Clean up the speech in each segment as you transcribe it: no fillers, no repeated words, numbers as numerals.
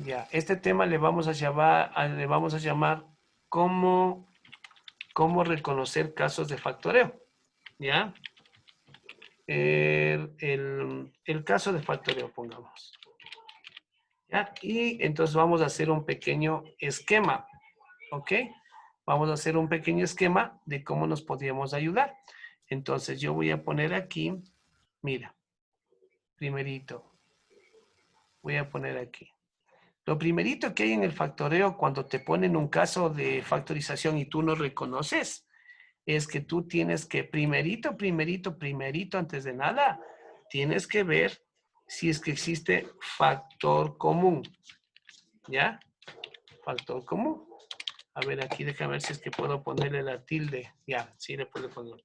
Ya, este tema le vamos a llamar cómo reconocer casos de factoreo. ¿Ya? El caso de factoreo, pongamos. ¿Ya? Y entonces vamos a hacer un pequeño esquema. ¿Ok? Vamos a hacer un pequeño esquema de cómo nos podríamos ayudar. Entonces yo voy a poner aquí, mira, primerito, voy a poner aquí. Lo primerito que hay en el factoreo cuando te ponen un caso de factorización y tú no reconoces, es que tú tienes que primerito, antes de nada, tienes que ver si es que existe factor común. ¿Ya? Factor común. A ver, aquí déjame ver si es que puedo ponerle la tilde. Ya, sí le puedo poner.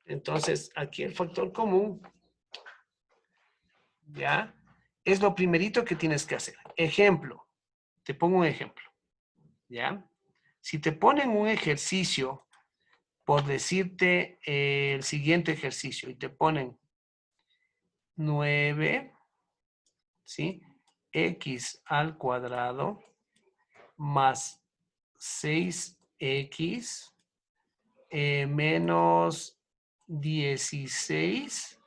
Entonces, aquí el factor común, ¿ya? Es lo primerito que tienes que hacer. Ejemplo. Te pongo un ejemplo. ¿Ya? Si te ponen un ejercicio, por decirte el siguiente ejercicio, y te ponen 9, ¿sí? X al cuadrado más 6X menos 16X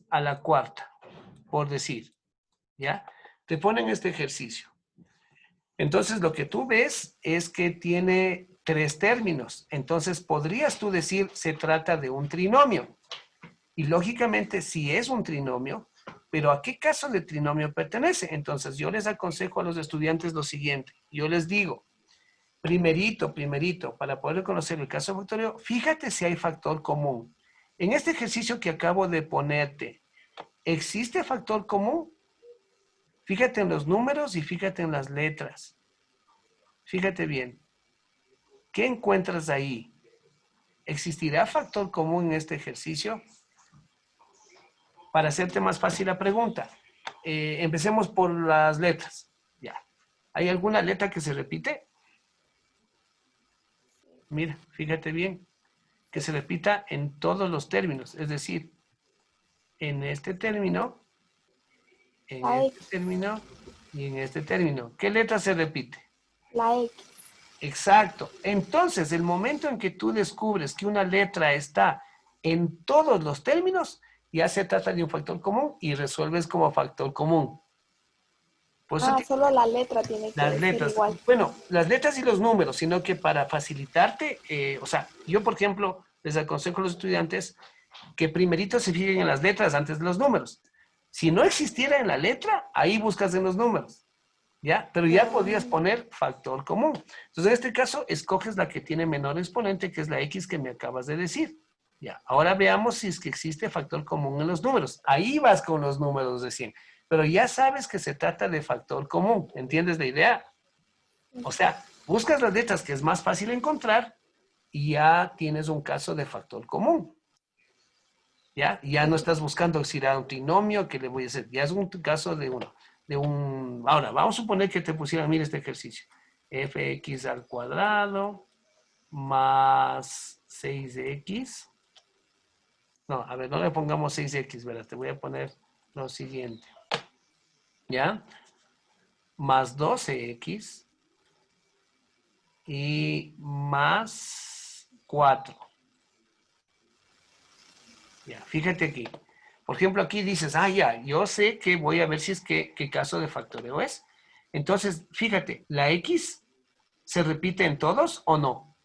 a la cuarta, por decir, ¿ya? Te ponen este ejercicio. Entonces, lo que tú ves es que tiene 3 términos. Entonces, podrías tú decir, se trata de un trinomio. Y lógicamente, sí es un trinomio, pero ¿a qué caso de trinomio pertenece? Entonces, yo les aconsejo a los estudiantes lo siguiente. Yo les digo, primerito, para poder conocer el caso de factoreo, fíjate si hay factor común. En este ejercicio que acabo de ponerte, ¿existe factor común? Fíjate en los números y fíjate en las letras. Fíjate bien. ¿Qué encuentras ahí? ¿Existirá factor común en este ejercicio? Para hacerte más fácil la pregunta, empecemos por las letras. Ya. ¿Hay alguna letra que se repite? Mira, fíjate bien, que se repita en todos los términos, es decir, en este término, en La este X, término y en este término. ¿Qué letra se repite? la X. Exacto. Entonces, el momento en que tú descubres que una letra está en todos los términos, ya se trata de un factor común y resuelves como factor común. Por eso Ah, solo la letra tiene las que ser letras, igual. bueno, las letras y los números, sino que para facilitarte, o sea, yo por ejemplo les aconsejo a los estudiantes que primerito se fijen en las letras antes de los números. Si no existiera en la letra, ahí buscas en los números. ¿Ya? Pero ya podrías Mm, poner factor común. Entonces, en este caso, escoges la que tiene menor exponente, que es la X que me acabas de decir. Ya, ahora veamos si es que existe factor común en los números. Ahí vas con los números de 100. Pero ya sabes que se trata de factor común. ¿Entiendes la idea? O sea, buscas las letras que es más fácil encontrar y ya tienes un caso de factor común. ¿Ya? Ya no estás buscando si era un trinomio, que le voy a hacer. Ya es un caso de uno. Ahora, vamos a suponer que te pusieran, mira este ejercicio. Fx al cuadrado más 6x. No, a ver, no le pongamos 6x, ¿verdad? Te voy a poner lo siguiente. ¿Ya? Más 12x y más 4. Ya, fíjate aquí. Por ejemplo, aquí dices, ya, yo sé que voy a ver si es qué caso de factoreo es. Entonces, fíjate, ¿la X se repite en todos o no?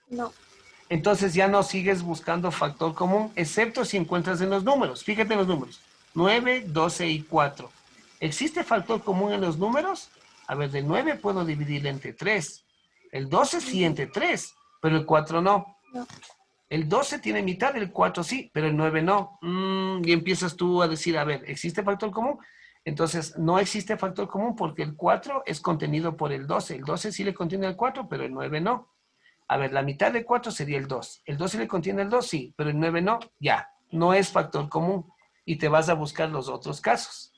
no, Entonces ya no sigues buscando factor común, excepto si encuentras en los números. Fíjate en los números. 9, 12 y 4. ¿Existe factor común en los números? A ver, del 9 puedo dividir entre 3. El 12 sí entre 3, pero el 4 no. no. El 12 tiene mitad, el 4 sí, pero el 9 no. Y empiezas tú a decir, a ver, ¿existe factor común? Entonces, no existe factor común porque el 4 es contenido por el 12. El 12 sí le contiene el 4, pero el 9 no. A ver, la mitad de 4 sería el 2. El 12 le contiene el 2, sí, pero el 9 no. Ya, no es factor común. Y te vas a buscar los otros casos.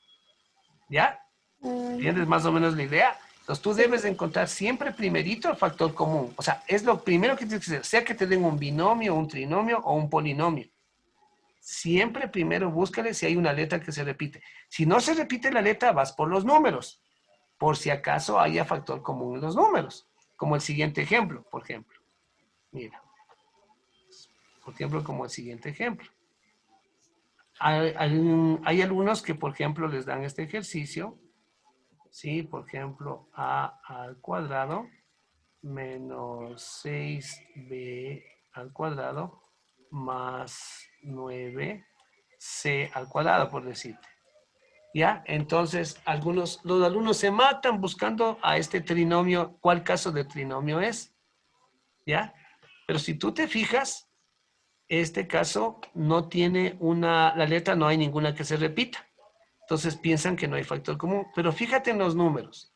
¿Ya? Ya. ¿Entiendes más o menos la idea? Entonces tú Sí, debes de encontrar siempre primerito el factor común. O sea, es lo primero que tienes que hacer, sea que te den un binomio, un trinomio o un polinomio. siempre primero búscale si hay una letra que se repite. Si no se repite la letra, vas por los números, por si acaso haya factor común en los números. Como el siguiente ejemplo, por ejemplo. Mira. Por ejemplo, como el siguiente ejemplo. Hay algunos que, por ejemplo, les dan este ejercicio. ¿Sí? Por ejemplo, a al cuadrado menos 6b al cuadrado más 9c al cuadrado, por decirte. ¿Ya? Entonces, los alumnos se matan buscando a este trinomio, ¿cuál caso de trinomio es? ¿Ya? Pero si tú te fijas, este caso no tiene la letra no hay ninguna que se repita. Entonces piensan que no hay factor común. Pero fíjate en los números.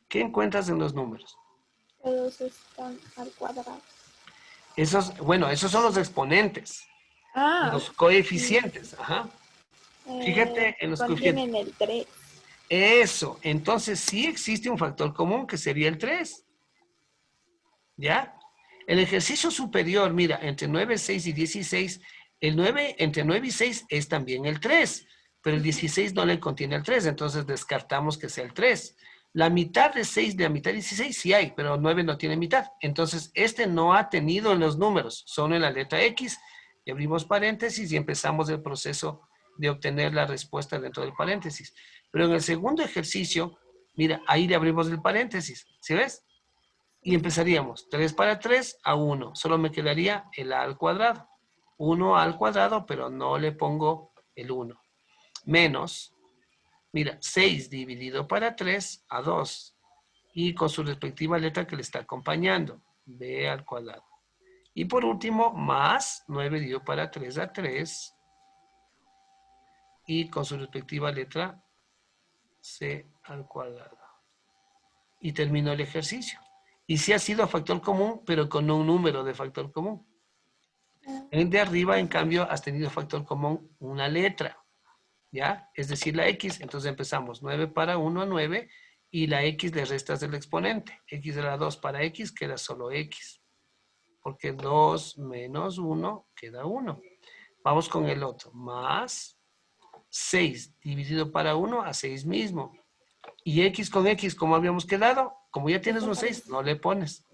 ¿Qué encuentras en los números? Todos están al cuadrado. Esos son los exponentes, Ah, los coeficientes. Ajá. eh, Fíjate en los coeficientes. contienen el 3. Eso, entonces sí existe un factor común que sería el 3. ¿Ya? El ejercicio superior, mira, entre 9, 6 y 16, el 9, entre 9 y 6 es también el 3, pero el 16 no le contiene el 3, entonces descartamos que sea el 3. La mitad de 6 de la mitad de 16 sí hay, pero 9 no tiene mitad. Entonces, este no ha tenido en los números, solo en la letra X. Y abrimos paréntesis y empezamos el proceso de obtener la respuesta dentro del paréntesis. Pero en el segundo ejercicio, mira, ahí le abrimos el paréntesis. ¿Sí ves? Y empezaríamos 3 para 3 a 1. Solo me quedaría el a al cuadrado. 1 al cuadrado, pero no le pongo el 1. Menos, mira, 6 dividido para 3 a 2. Y con su respectiva letra que le está acompañando. B al cuadrado. Y por último, más 9 dividido para 3 a 3. Y con su respectiva letra C al cuadrado. Y terminó el ejercicio. Y sí ha sido factor común, pero con un número de factor común. En de arriba, en cambio, has tenido factor común una letra, ¿ya? Es decir, la X. Entonces empezamos 9 para 1 a 9 y la X le restas del exponente. X era 2 para X, queda solo X. Porque 2 menos 1 queda 1. Vamos con el otro. Más 6 dividido para 1 a 6 mismo. Y X con X, como habíamos quedado, como ya tienes un 6, no le pones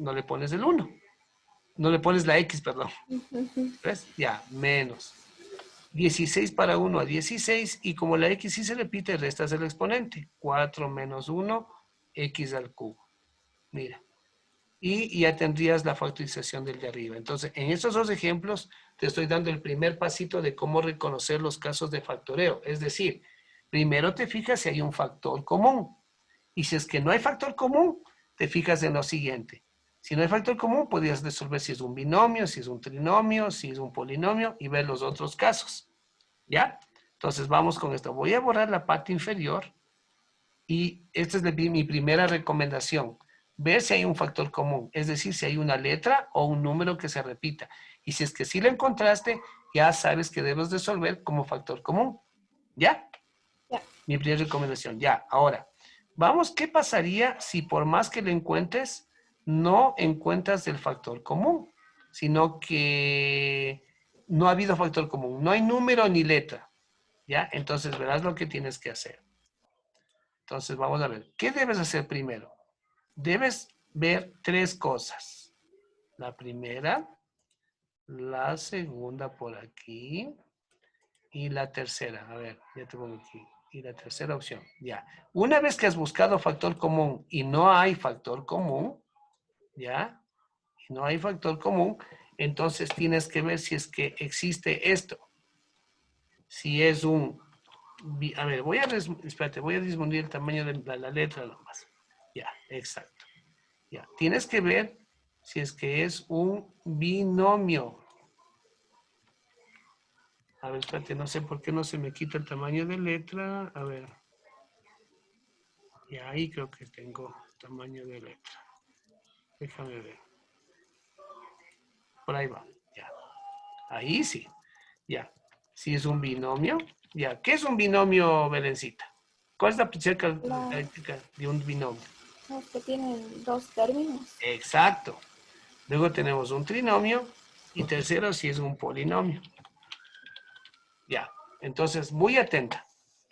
el 1. No le pones la X, perdón. ¿Ves? Ya, menos. 16 para 1 a 16 y como la X sí se repite, restas el exponente. 4 menos 1, X al cubo. Mira. Y ya tendrías la factorización del de arriba. Entonces, en estos dos ejemplos, te estoy dando el primer pasito de cómo reconocer los casos de factoreo. Es decir, primero te fijas si hay un factor común. Y si es que no hay factor común, te fijas en lo siguiente. Si no hay factor común, podrías resolver si es un binomio, si es un trinomio, si es un polinomio y ver los otros casos. ¿Ya? Entonces vamos con esto. Voy a borrar la parte inferior y esta es mi primera recomendación. Ver si hay un factor común, es decir, si hay una letra o un número que se repita. Y si es que sí lo encontraste, ya sabes que debes resolver como factor común. ¿Ya? Ya. Mi primera recomendación. Ya, ahora, vamos, ¿qué pasaría si por más que lo encuentres, no encuentras el factor común? Sino que no ha habido factor común. No hay número ni letra. ¿Ya? Entonces verás lo que tienes que hacer. Entonces vamos a ver. ¿Qué debes hacer primero? Debes ver tres cosas. La primera, la segunda por aquí y la tercera. A ver, ya te pongo aquí. Y la tercera opción, ya. Una vez que has buscado factor común y no hay factor común, ¿ya? Y no hay factor común, entonces tienes que ver si es que existe esto. Si es un... A ver, espérate, voy a disminuir el tamaño de la letra nomás. Ya, exacto. Ya, tienes que ver si es que es un binomio. A ver, espérate, no sé por qué no se me quita el tamaño de letra. A ver. Y ahí creo que tengo tamaño de letra. Déjame ver. Por ahí va. Ya. Ahí sí. Ya. Si es un binomio. Ya. ¿Qué es un binomio, Belencita? ¿Cuál es la principal característica de un binomio? Los que tienen dos términos. Exacto. Luego tenemos un trinomio. Y tercero, si es un polinomio. Ya, entonces, muy atenta.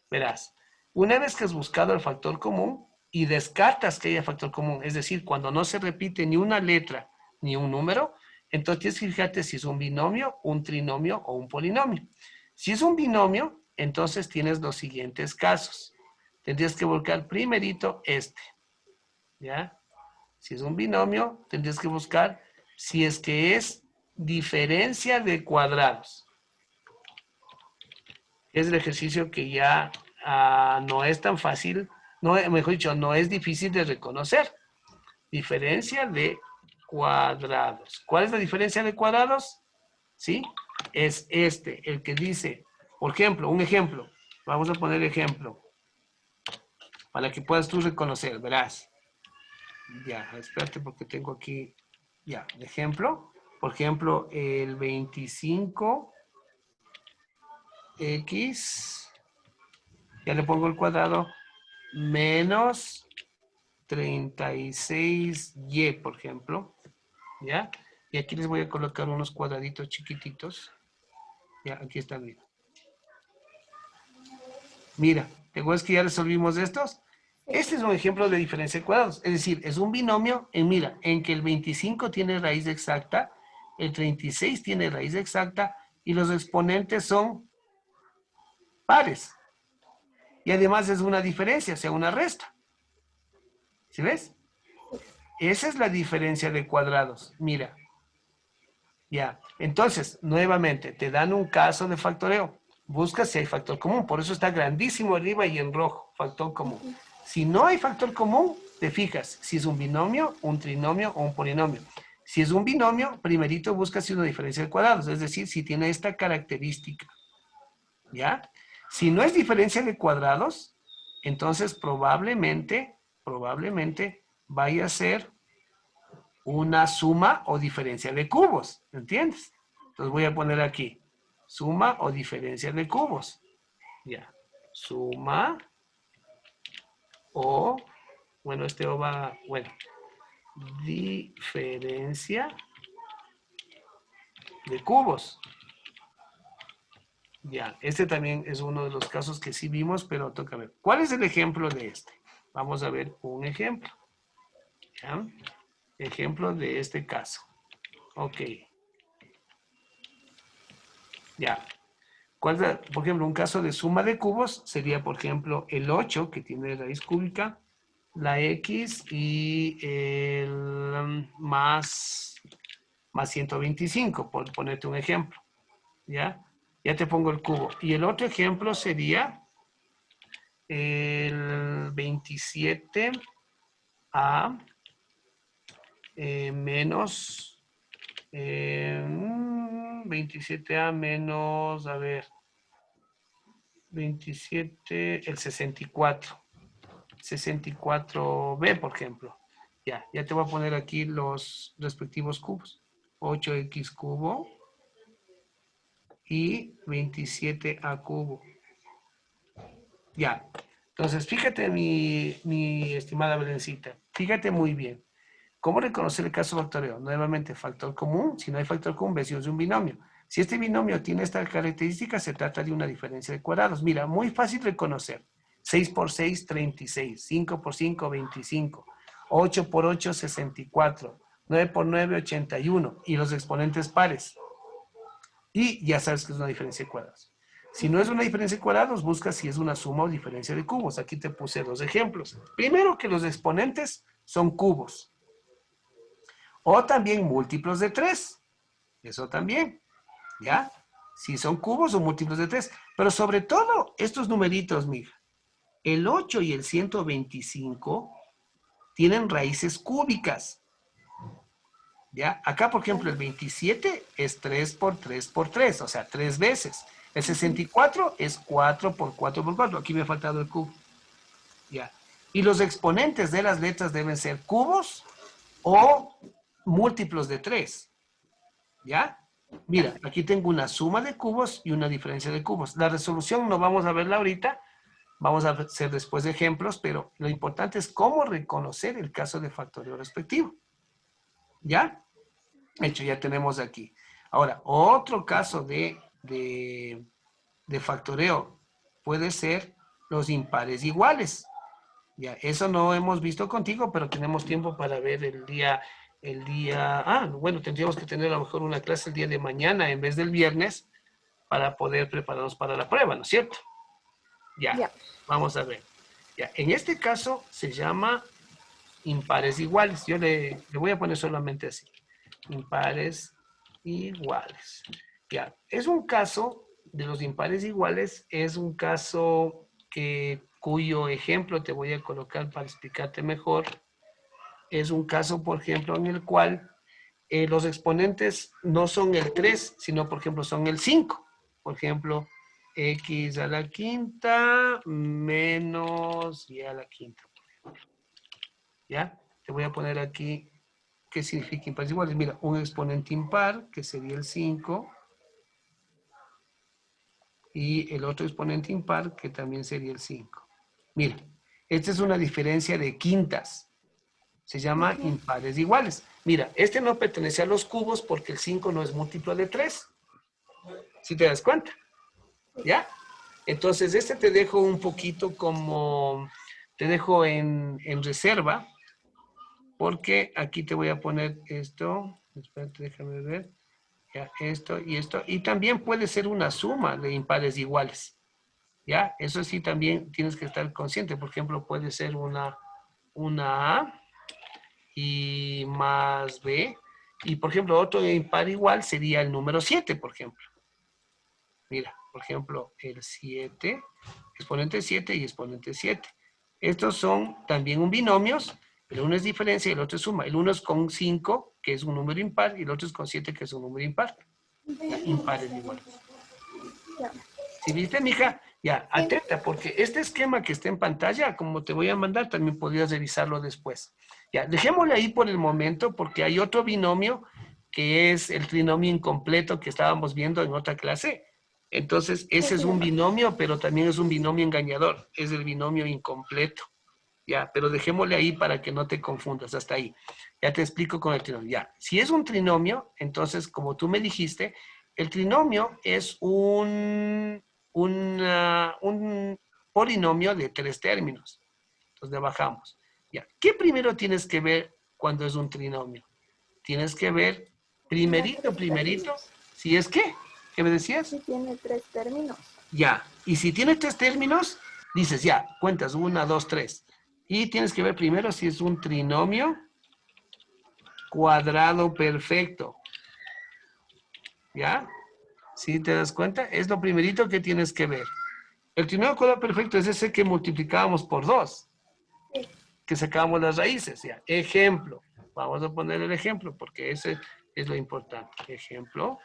Verás, una vez que has buscado el factor común y descartas que haya factor común, es decir, cuando no se repite ni una letra ni un número, entonces tienes que fijarte si es un binomio, un trinomio o un polinomio. Si es un binomio, entonces tienes los siguientes casos. Tendrías que buscar primerito este, ¿ya? Si es un binomio, tendrías que buscar si es que es diferencia de cuadrados. Es el ejercicio que ya no es tan fácil, no, mejor dicho, no es difícil de reconocer. Diferencia de cuadrados. ¿Cuál es la diferencia de cuadrados? ¿Sí? Es este, el que dice, por ejemplo, un ejemplo. Vamos a poner ejemplo para que puedas tú reconocer, verás. Ya, espérate porque tengo aquí, ya, ejemplo. Por ejemplo, el 25x, ya le pongo el cuadrado, menos 36y, por ejemplo, ¿ya? Y aquí les voy a colocar unos cuadraditos chiquititos. Ya, aquí está, mira. Mira, ¿te acuerdas que ya resolvimos estos? Este es un ejemplo de diferencia de cuadrados. Es decir, es un binomio mira, en que el 25 tiene raíz exacta, el 36 tiene raíz exacta y los exponentes son pares. Y además es una diferencia, o sea, una resta. ¿Sí ves? Esa es la diferencia de cuadrados. Mira. Ya. Entonces, nuevamente, te dan un caso de factoreo. Busca si hay factor común. Por eso está grandísimo arriba y en rojo, factor común. Si no hay factor común, te fijas si es un binomio, un trinomio o un polinomio. Si es un binomio, primerito busca si es una diferencia de cuadrados, es decir, si tiene esta característica. ¿Ya? Si no es diferencia de cuadrados, entonces probablemente vaya a ser una suma o diferencia de cubos, ¿entiendes? Entonces voy a poner aquí, suma o diferencia de cubos. Ya, suma o, bueno, este o va, bueno, diferencia de cubos. Ya, este también es uno de los casos que sí vimos, pero toca ver. ¿Cuál es el ejemplo de este? Vamos a ver un ejemplo. ¿Ya? Ejemplo de este caso. Ok. Ya. Por ejemplo, un caso de suma de cubos sería, por ejemplo, el 8, que tiene raíz cúbica, la x y el más 125, por ponerte un ejemplo. ¿Ya? Ya te pongo el cubo. Y el otro ejemplo sería el 27a menos 27a menos, a ver, 27, el 64. 64b, por ejemplo. Ya te voy a poner aquí los respectivos cubos. 8x cubo y 27a cubo. Ya. Entonces, fíjate, mi estimada Belencita, fíjate muy bien. ¿Cómo reconocer el caso factoreo? Nuevamente, factor común. Si no hay factor común, ves si es un binomio. Si este binomio tiene esta característica, se trata de una diferencia de cuadrados. Mira, muy fácil reconocer. 6 por 6, 36. 5 por 5, 25. 8 por 8, 64. 9 por 9, 81. Y los exponentes pares. Y ya sabes que es una diferencia de cuadrados. Si no es una diferencia de cuadrados, busca si es una suma o diferencia de cubos. Aquí te puse dos ejemplos. Primero, que los exponentes son cubos. O también múltiplos de 3. Eso también. ¿Ya? Si son cubos o múltiplos de 3. Pero sobre todo, estos numeritos, mija. El 8 y el 125 tienen raíces cúbicas. ¿Ya? Acá, por ejemplo, el 27 es 3 por 3 por 3, o sea, 3 veces. El 64 es 4 por 4 por 4. Aquí me ha faltado el cubo. ¿Ya? Y los exponentes de las letras deben ser cubos o múltiplos de 3. ¿Ya? Mira, aquí tengo una suma de cubos y una diferencia de cubos. La resolución no vamos a verla ahorita, vamos a hacer después ejemplos, pero lo importante es cómo reconocer el caso de factoreo respectivo. ¿Ya? Hecho, ya tenemos aquí. Ahora, otro caso de de factoreo puede ser los impares iguales. Ya, eso no hemos visto contigo, pero tenemos tiempo para ver bueno, tendríamos que tener a lo mejor una clase el día de mañana en vez del viernes para poder prepararnos para la prueba, ¿no es cierto? Ya, Ya. vamos a ver. Ya, en este caso se llama impares iguales. Yo le voy a poner solamente así. Impares iguales. Ya, es un caso de los impares iguales, es un caso cuyo ejemplo te voy a colocar para explicarte mejor. Es un caso, por ejemplo, en el cual los exponentes no son el 3, sino, por ejemplo, son el 5. Por ejemplo, x a la quinta menos y a la quinta. ¿Ya? Te voy a poner aquí qué significa impares iguales. Mira, un exponente impar, que sería el 5, y el otro exponente impar, que también sería el 5. Mira, esta es una diferencia de quintas. Se llama impares iguales. Mira, este no pertenece a los cubos porque el 5 no es múltiplo de 3. ¿Sí te das cuenta? ¿Ya? Entonces, este te dejo un poquito como, te dejo en reserva, porque aquí te voy a poner esto. Espérate, déjame ver. Ya, esto y esto. Y también puede ser una suma de impares iguales. ¿Ya? Eso sí también tienes que estar consciente. Por ejemplo, puede ser una A y más B. Y, por ejemplo, otro impar igual sería el número 7, por ejemplo. Mira, por ejemplo, el 7, exponente 7 y exponente 7. Estos son también un binomios. El uno es diferencia y el otro es suma. El uno es con 5, que es un número impar, y el otro es con 7, que es un número impar. Ya, impares iguales. Ya. ¿Sí viste, mija? Ya, atenta, porque este esquema que está en pantalla, como te voy a mandar, también podrías revisarlo después. Ya, dejémosle ahí por el momento, porque hay otro binomio, que es el trinomio incompleto que estábamos viendo en otra clase. Entonces, ese es un binomio, pero también es un binomio engañador. Es el binomio incompleto. Ya, pero dejémosle ahí para que no te confundas, hasta ahí. Ya te explico con el trinomio. Ya, si es un trinomio, entonces, como tú me dijiste, el trinomio es un polinomio de 3 términos. Entonces, le bajamos. Ya, ¿qué primero tienes que ver cuando es un trinomio? Tienes que ver primerito, si es que, ¿qué me decías? Sí tiene 3 términos. Ya, y si tiene 3 términos, dices ya, cuentas 1, 2, 3. Y tienes que ver primero si es un trinomio cuadrado perfecto. ¿Ya? ¿Sí te das cuenta? Es lo primerito que tienes que ver. El trinomio cuadrado perfecto es ese que multiplicábamos por 2, Sí. que sacábamos las raíces. ¿Ya? Ejemplo. Vamos a poner el ejemplo porque ese es lo importante. Ejemplo.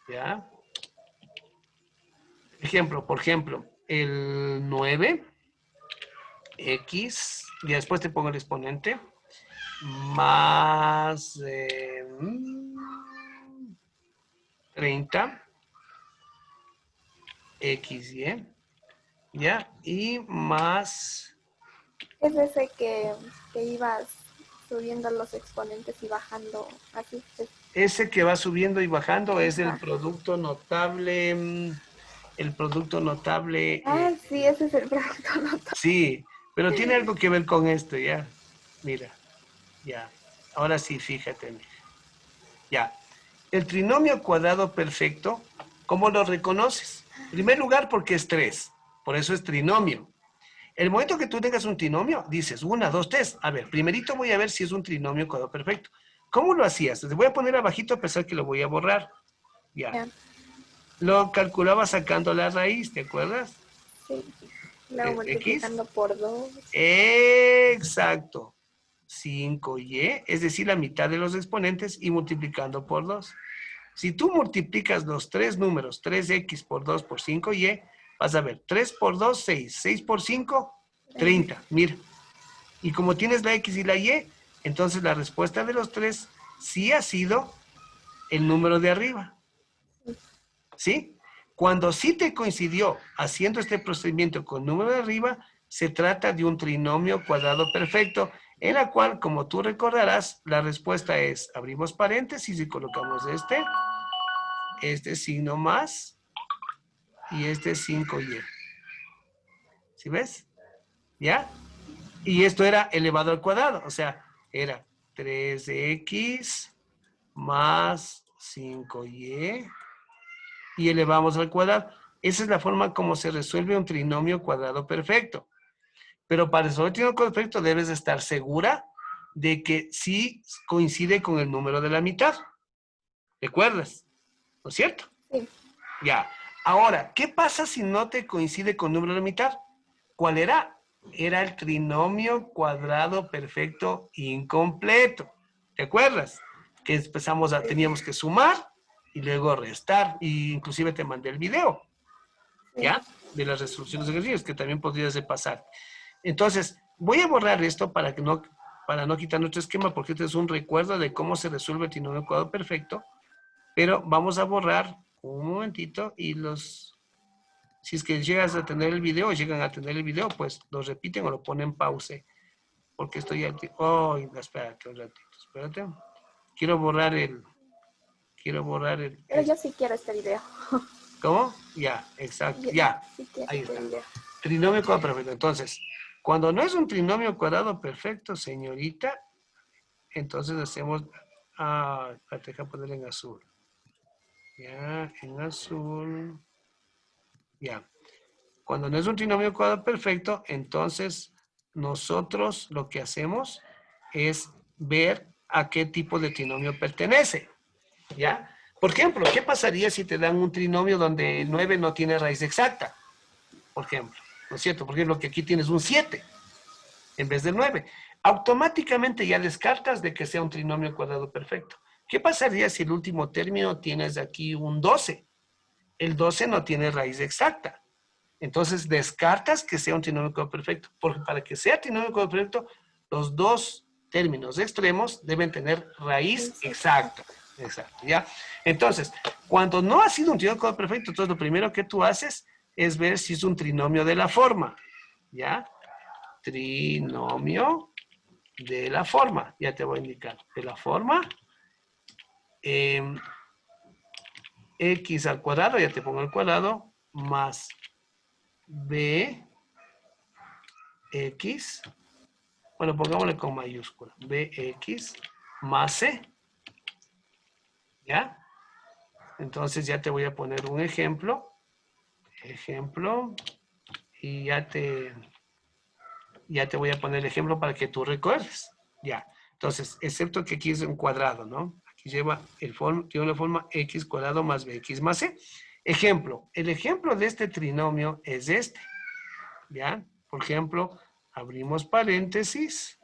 ¿Ya? Ejemplo, por ejemplo, el 9, X, y después te pongo el exponente, más 30, XY, ¿ya? Y más, Es ese que ibas subiendo los exponentes y bajando así. ese que va subiendo y bajando es el Ajá. producto notable, el producto notable, Ah, sí, ese es el producto notable. sí, pero tiene algo que ver con esto, ¿ya? Mira, ya, ahora sí, fíjate, mija. Ya, el trinomio cuadrado perfecto, ¿cómo lo reconoces? En primer lugar, porque es 3, por eso es trinomio. El momento que tú tengas un trinomio, dices 1, 2, 3. A ver, primerito voy a ver si es un trinomio cuadrado perfecto. ¿Cómo lo hacías? Te voy a poner abajito a pesar que lo voy a borrar. Ya. Ya, Lo calculaba sacando la raíz, ¿te acuerdas? sí. Luego X. multiplicando por 2. Exacto. 5y, es decir, la mitad de los exponentes y multiplicando por 2. Si tú multiplicas los tres números, 3x por 2 por 5y, vas a ver, 3 por 2, 6. 6 por 5, 30. Mira. Y como tienes la X y la Y, entonces la respuesta de los tres sí ha sido el número de arriba. ¿Sí? Cuando sí te coincidió haciendo este procedimiento con número de arriba, se trata de un trinomio cuadrado perfecto, en la cual, como tú recordarás, la respuesta es, abrimos paréntesis y colocamos este signo más, y este es 5y. ¿Sí ves? ¿Ya? Y esto era elevado al cuadrado, o sea, era 3x más 5y y elevamos al cuadrado. Esa es la forma como se resuelve un trinomio cuadrado perfecto. Pero para resolver un trinomio cuadrado perfecto debes estar segura de que sí coincide con el número de la mitad. ¿Recuerdas? ¿No es cierto? Sí. Ya. Ahora, ¿qué pasa si no te coincide con el número de la mitad? ¿Cuál era? Era el trinomio cuadrado perfecto incompleto. ¿Te acuerdas? Que empezamos a, teníamos que sumar y luego restar. Y inclusive te mandé el video, Sí. ¿ya? De las resoluciones de ejercicios, que también podrías repasar. Entonces, voy a borrar esto para no quitar nuestro esquema, porque este es un recuerdo de cómo se resuelve el trinomio cuadrado perfecto. Pero vamos a borrar un momentito y si es que llegas a tener el video, llegan a tener el video, pues lo repiten o lo ponen pause. Porque esto ya... Oh, espérate un ratito, espérate. Quiero borrar Pero yo sí quiero este video. ¿Cómo? Ya, exacto, Yo ya. sí quiero Ahí este está. video. Trinomio cuadrado perfecto. Entonces, cuando no es un trinomio cuadrado perfecto, señorita, entonces hacemos... Ah, espérate, deja poner en azul. Ya, en azul. Ya. Cuando no es un trinomio cuadrado perfecto, entonces nosotros lo que hacemos es ver a qué tipo de trinomio pertenece. ¿Ya? Por ejemplo, ¿qué pasaría si te dan un trinomio donde el 9 no tiene raíz exacta? Por ejemplo, ¿no es cierto? Por ejemplo, que aquí tienes un 7 en vez del 9. Automáticamente ya descartas de que sea un trinomio cuadrado perfecto. ¿Qué pasaría si el último término tienes aquí un 12? El 12 no tiene raíz exacta. Entonces descartas que sea un trinomio cuadrado perfecto, porque para que sea trinomio cuadrado perfecto, los dos términos extremos deben tener raíz exacta. Exacto, ¿ya? Entonces, cuando no ha sido un trinomio cuadrado perfecto, entonces lo primero que tú haces es ver si es un trinomio de la forma, ¿ya? Trinomio de la forma, ya te voy a indicar, de la forma, x al cuadrado, ya te pongo al cuadrado, más b x, bueno, pongámosle con mayúscula, bx más c, ¿ya? Entonces ya te voy a poner un ejemplo, y ya te voy a poner el ejemplo para que tú recuerdes, ¿ya? Entonces, excepto que aquí es un cuadrado, ¿no? Aquí tiene la forma x cuadrado más bx más c. Ejemplo, el ejemplo de este trinomio es este, ¿ya? Por ejemplo, abrimos paréntesis,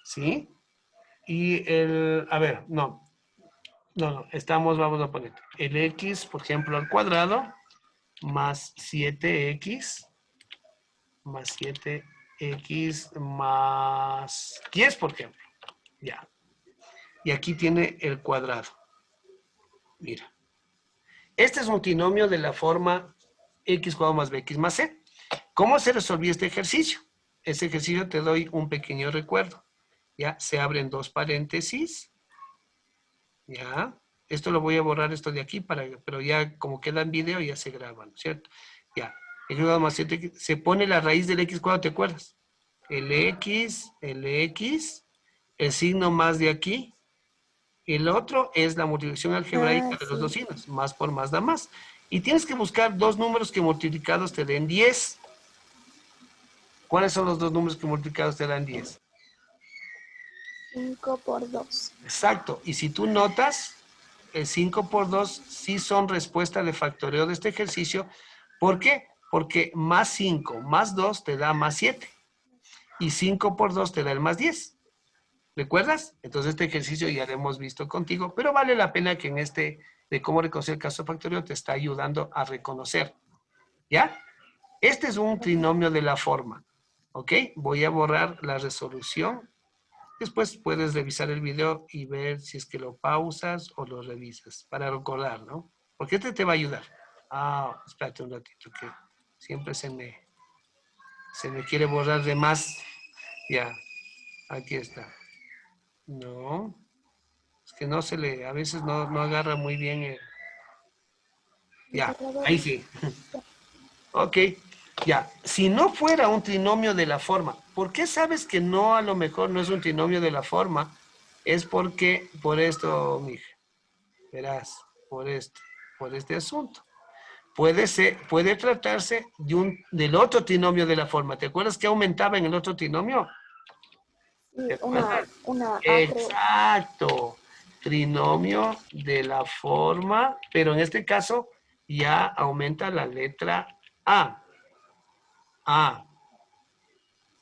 ¿sí? Y a ver, no, vamos a poner el x, por ejemplo, al cuadrado, más 7x, más 7x, más 10, por ejemplo. Ya. Y aquí tiene el cuadrado. Mira. Este es un trinomio de la forma x cuadrado más bx más c. ¿Cómo se resolvió este ejercicio? Este ejercicio te doy un pequeño recuerdo. Ya, se abren dos paréntesis. Ya. Esto lo voy a borrar esto de aquí, pero ya como queda en video ya se graba, ¿no es cierto? Ya. X cuadrado más 7x, se pone la raíz del x cuadrado, ¿te acuerdas? El x, el signo más de aquí. El otro es la multiplicación algebraica de los dos Sí. signos. Más por más da más. Y tienes que buscar dos números que multiplicados te den 10. ¿Cuáles son los dos números que multiplicados te dan 10? 5 por 2. Exacto. Y si tú notas, el 5 por 2 sí son respuesta de factoreo de este ejercicio. ¿Por qué? Porque más 5 más 2 te da más 7. Y 5 por 2 te da el más 10. ¿Recuerdas? Entonces este ejercicio ya lo hemos visto contigo, pero vale la pena que en este de cómo reconocer el caso factorial te está ayudando a reconocer. ¿Ya? Este es un trinomio de la forma. ¿Ok? Voy a borrar la resolución. Después puedes revisar el video y ver si es que lo pausas o lo revisas para recordar, ¿no? Porque este te va a ayudar. Ah, espérate un ratito que siempre se me quiere borrar de más. Ya, aquí está. No, es que no a veces no agarra muy bien Ya, ahí sí. Ok, ya. Si no fuera un trinomio de la forma, ¿por qué sabes que no, a lo mejor no es un trinomio de la forma? Es porque, por esto, mija, verás, por esto, por este asunto. Puede tratarse del otro trinomio de la forma. ¿Te acuerdas que aumentaba en el otro trinomio? Sí, ¿Te acuerdas? una A creo. Exacto. Trinomio de la forma, pero en este caso ya aumenta la letra A. A,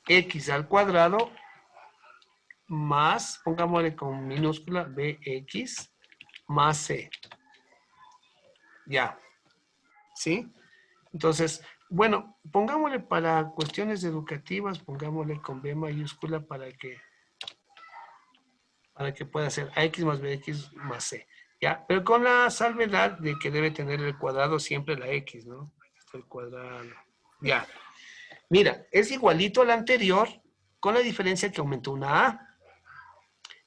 X al cuadrado más, pongámosle con minúscula, BX más C. Ya, ¿sí? Entonces, bueno, pongámosle para cuestiones educativas, pongámosle con B mayúscula para que pueda ser AX más BX más C. ¿Ya? Pero con la salvedad de que debe tener el cuadrado siempre la X, ¿no? Aquí está el cuadrado. Ya. Mira, es igualito al anterior con la diferencia que aumentó una A.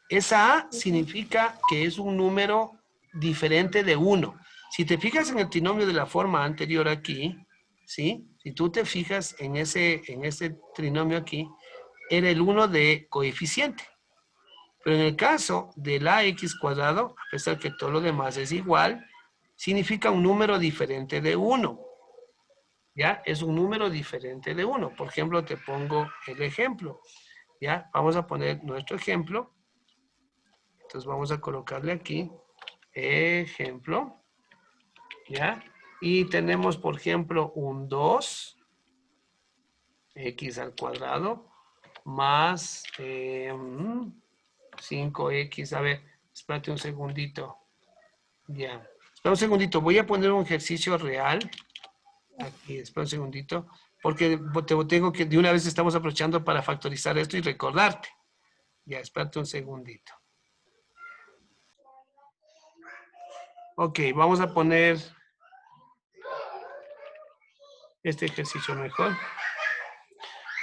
Esa A significa que es un número diferente de 1. Si te fijas en el trinomio de la forma anterior aquí, ¿sí? Si tú te fijas en ese trinomio aquí, era el 1 de coeficiente. Pero en el caso del ax cuadrado, a pesar que todo lo demás es igual, significa un número diferente de 1. ¿Ya? Es un número diferente de 1. Por ejemplo, te pongo el ejemplo. ¿Ya? Vamos a poner nuestro ejemplo. Entonces vamos a colocarle aquí ejemplo, ¿ya? Y tenemos, por ejemplo, un 2, x al cuadrado, más 5x. A ver, espérate un segundito. Ya. Espera un segundito, voy a poner un ejercicio real. Aquí, espera un segundito. Porque te tengo que, de una vez estamos aprovechando para factorizar esto y recordarte. Ya, espérate un segundito. Ok, vamos a poner este ejercicio mejor.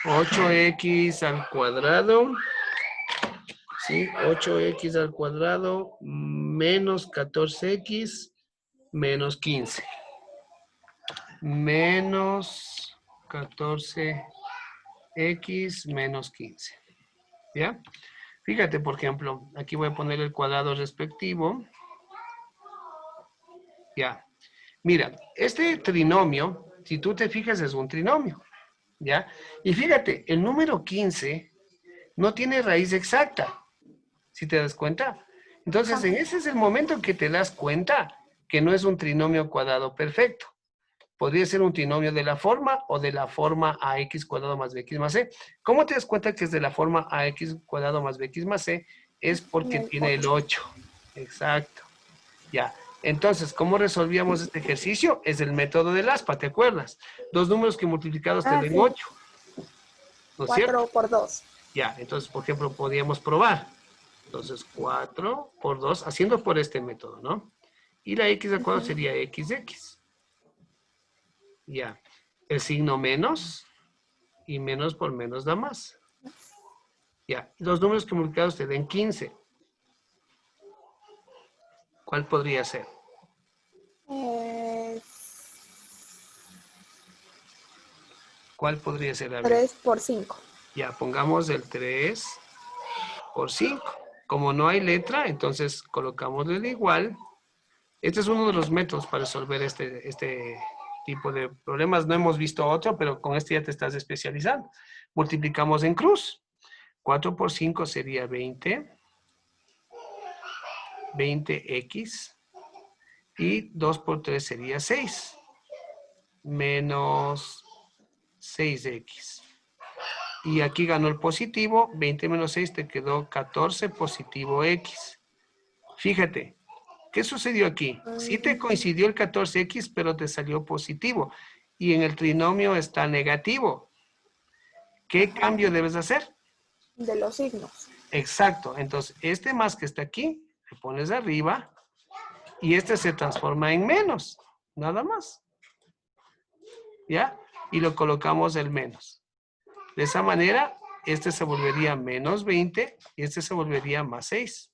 8x al cuadrado, ¿sí? 8x al cuadrado menos 14x menos 15. Menos 14x menos 15. ¿Ya? Fíjate, por ejemplo, aquí voy a poner el cuadrado respectivo. Ya. Mira, este trinomio, si tú te fijas, es un trinomio. ¿Ya? Y fíjate, el número 15 no tiene raíz exacta. ¿Sí te das cuenta? Entonces, en ese es el momento en que te das cuenta que no es un trinomio cuadrado perfecto. Podría ser un trinomio de la forma o de la forma ax cuadrado más bx más c. ¿Cómo te das cuenta que es de la forma ax cuadrado más bx más c? Es porque El tiene el 8. 8. Exacto. Ya. Entonces, ¿cómo resolvíamos este ejercicio? Es el método del aspa, ¿te acuerdas? Dos números que multiplicados te Ah, den sí. 8. ¿No es cierto? 4 por 2. Ya. Entonces, por ejemplo, podríamos probar. Entonces, 4 por 2, haciendo por este método, ¿no? Y la x al cuadrado sería xx. Ya. El signo menos y menos por menos da más. Ya. Los números que multiplicados te den 15. ¿Cuál podría ser? Es ¿Cuál podría ser? A ver. 3 por 5. Ya, pongamos el 3 por 5. Como no hay letra, entonces colocamos el igual. Este es uno de los métodos para resolver este tipo de problemas. No hemos visto otro, pero con este ya te estás especializando. Multiplicamos en cruz. 4 por 5 sería 20. 20x. Y 2 por 3 sería 6. Menos 6x. Y aquí ganó el positivo. 20 menos 6 te quedó 14 positivo x. Fíjate, ¿qué sucedió aquí? Sí te coincidió el 14x, pero te salió positivo. Y en el trinomio está negativo. ¿Qué cambio debes hacer? De los signos. Exacto. Entonces, este más que está aquí, le pones arriba y este se transforma en menos. Nada más. ¿Ya? Y lo colocamos el menos. De esa manera, este se volvería menos 20 y este se volvería más 6.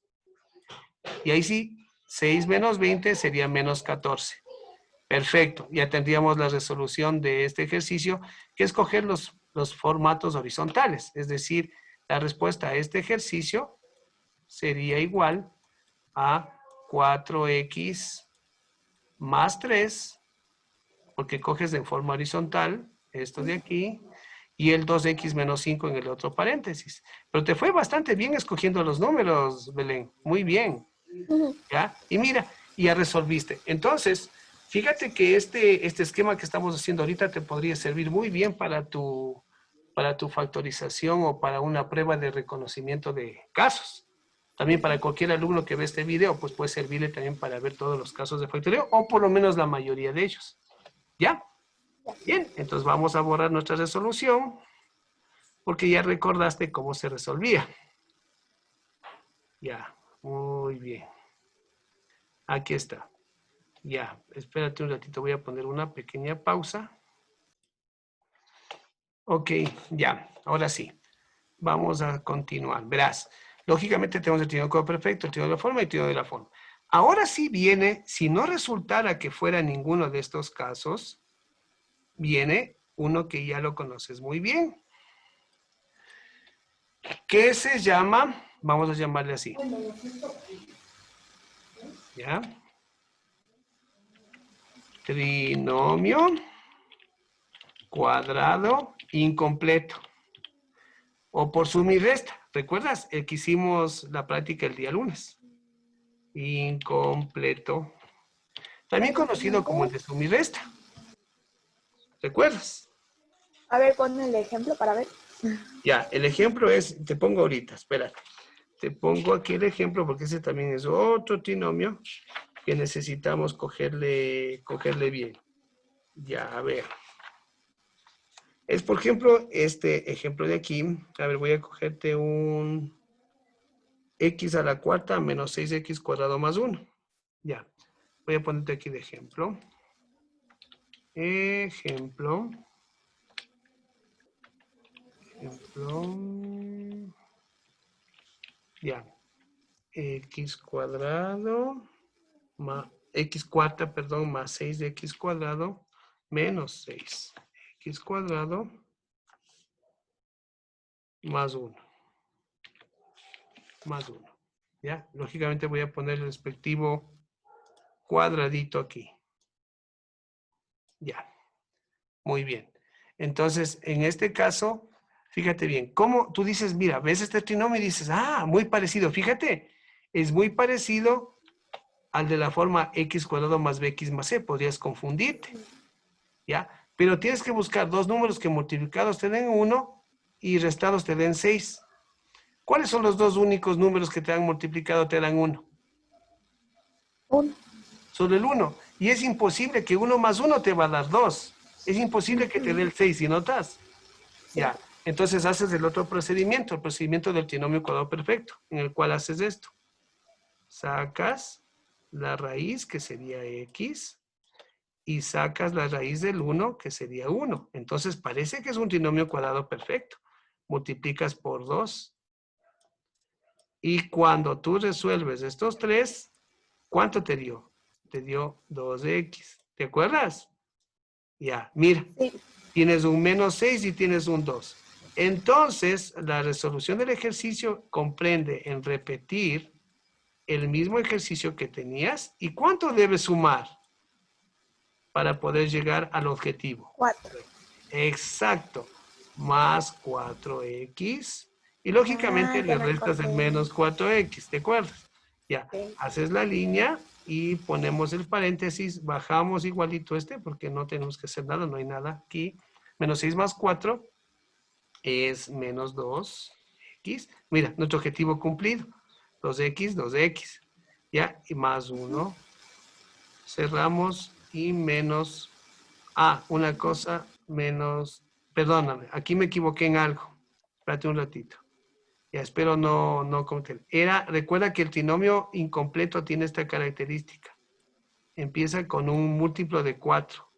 Y ahí sí, 6 menos 20 sería menos 14. Perfecto, ya tendríamos la resolución de este ejercicio, que es coger los formatos horizontales. Es decir, la respuesta a este ejercicio sería igual a 4x más 3, porque coges en forma horizontal esto de aquí, y el 2x menos 5 en el otro paréntesis. Pero te fue bastante bien escogiendo los números, Belén. Muy bien. Ujú. ¿Ya? Y mira, ya resolviste. Entonces, fíjate que este esquema que estamos haciendo ahorita te podría servir muy bien para tu factorización o para una prueba de reconocimiento de casos. También para cualquier alumno que ve este video, pues puede servirle también para ver todos los casos de factoría o por lo menos la mayoría de ellos. ¿Ya? Bien, entonces vamos a borrar nuestra resolución porque ya recordaste cómo se resolvía. Ya, muy bien. Aquí está. Ya, espérate un ratito, voy a poner una pequeña pausa. Ok, ya, ahora sí. Vamos a continuar. Verás, lógicamente tenemos el trinomio cuadrado perfecto, el trinomio de la forma y el trinomio de la forma. Ahora sí viene, si no resultara que fuera ninguno de estos casos, viene uno que ya lo conoces muy bien, que se llama, vamos a llamarle así, ¿ya? Trinomio cuadrado incompleto. O por suma y resta. ¿Recuerdas? El que hicimos la práctica el día lunes. Incompleto. También conocido como el de suma y resta. ¿Recuerdas? A ver, pon el ejemplo para ver. Ya, el ejemplo es, te pongo ahorita, espérate. Te pongo aquí el ejemplo porque ese también es otro trinomio que necesitamos cogerle bien. Ya, a ver. Es, por ejemplo, este ejemplo de aquí. A ver, voy a cogerte un x a la cuarta menos 6x cuadrado más 1. Ya, voy a ponerte aquí de ejemplo. Ejemplo. Ya, x cuadrado más x cuarta, perdón, más 6 de x cuadrado menos 6 x cuadrado más 1. Más 1. ¿Ya? Lógicamente voy a poner el respectivo cuadradito aquí. Ya. Muy bien. Entonces, en este caso, fíjate bien, ¿cómo tú dices, mira, ves este trinomio y dices, ah, muy parecido, fíjate, es muy parecido al de la forma x cuadrado más bx más c, podrías confundirte, ¿ya? Pero tienes que buscar dos números que multiplicados te den 1 y restados te den 6. ¿Cuáles son los dos únicos números que te han multiplicado te dan 1? Uno. Solo el 1. Y es imposible que 1 más 1 te va a dar 2. Es imposible que te dé el 6, ¿sí notas? Sí. Ya, entonces haces el otro procedimiento, el procedimiento del trinomio cuadrado perfecto, en el cual haces esto. Sacas la raíz, que sería x, y sacas la raíz del 1, que sería 1. Entonces parece que es un trinomio cuadrado perfecto. Multiplicas por 2. Y cuando tú resuelves estos tres, ¿cuánto te dio? Te dio 2x. ¿Te acuerdas? Ya, mira. Sí. Tienes un menos 6 y tienes un 2. Entonces, la resolución del ejercicio comprende en repetir el mismo ejercicio que tenías y cuánto debes sumar para poder llegar al objetivo. 4. Exacto. Más 4x. Y Ah, lógicamente ya le me restas el acordé. menos 4x. ¿Te acuerdas? Ya. Sí. Haces la línea y ponemos el paréntesis. Bajamos igualito este porque no tenemos que hacer nada. No hay nada aquí. Menos 6 más 4 es menos 2x. Mira, nuestro objetivo cumplido. 2x, 2x. ¿Ya? Y más 1. Cerramos y menos... Ah, una cosa menos... Perdóname, aquí me equivoqué en algo. Espérate un ratito. Ya espero no cometer. Recuerda que el trinomio incompleto tiene esta característica. Empieza con un múltiplo de 4.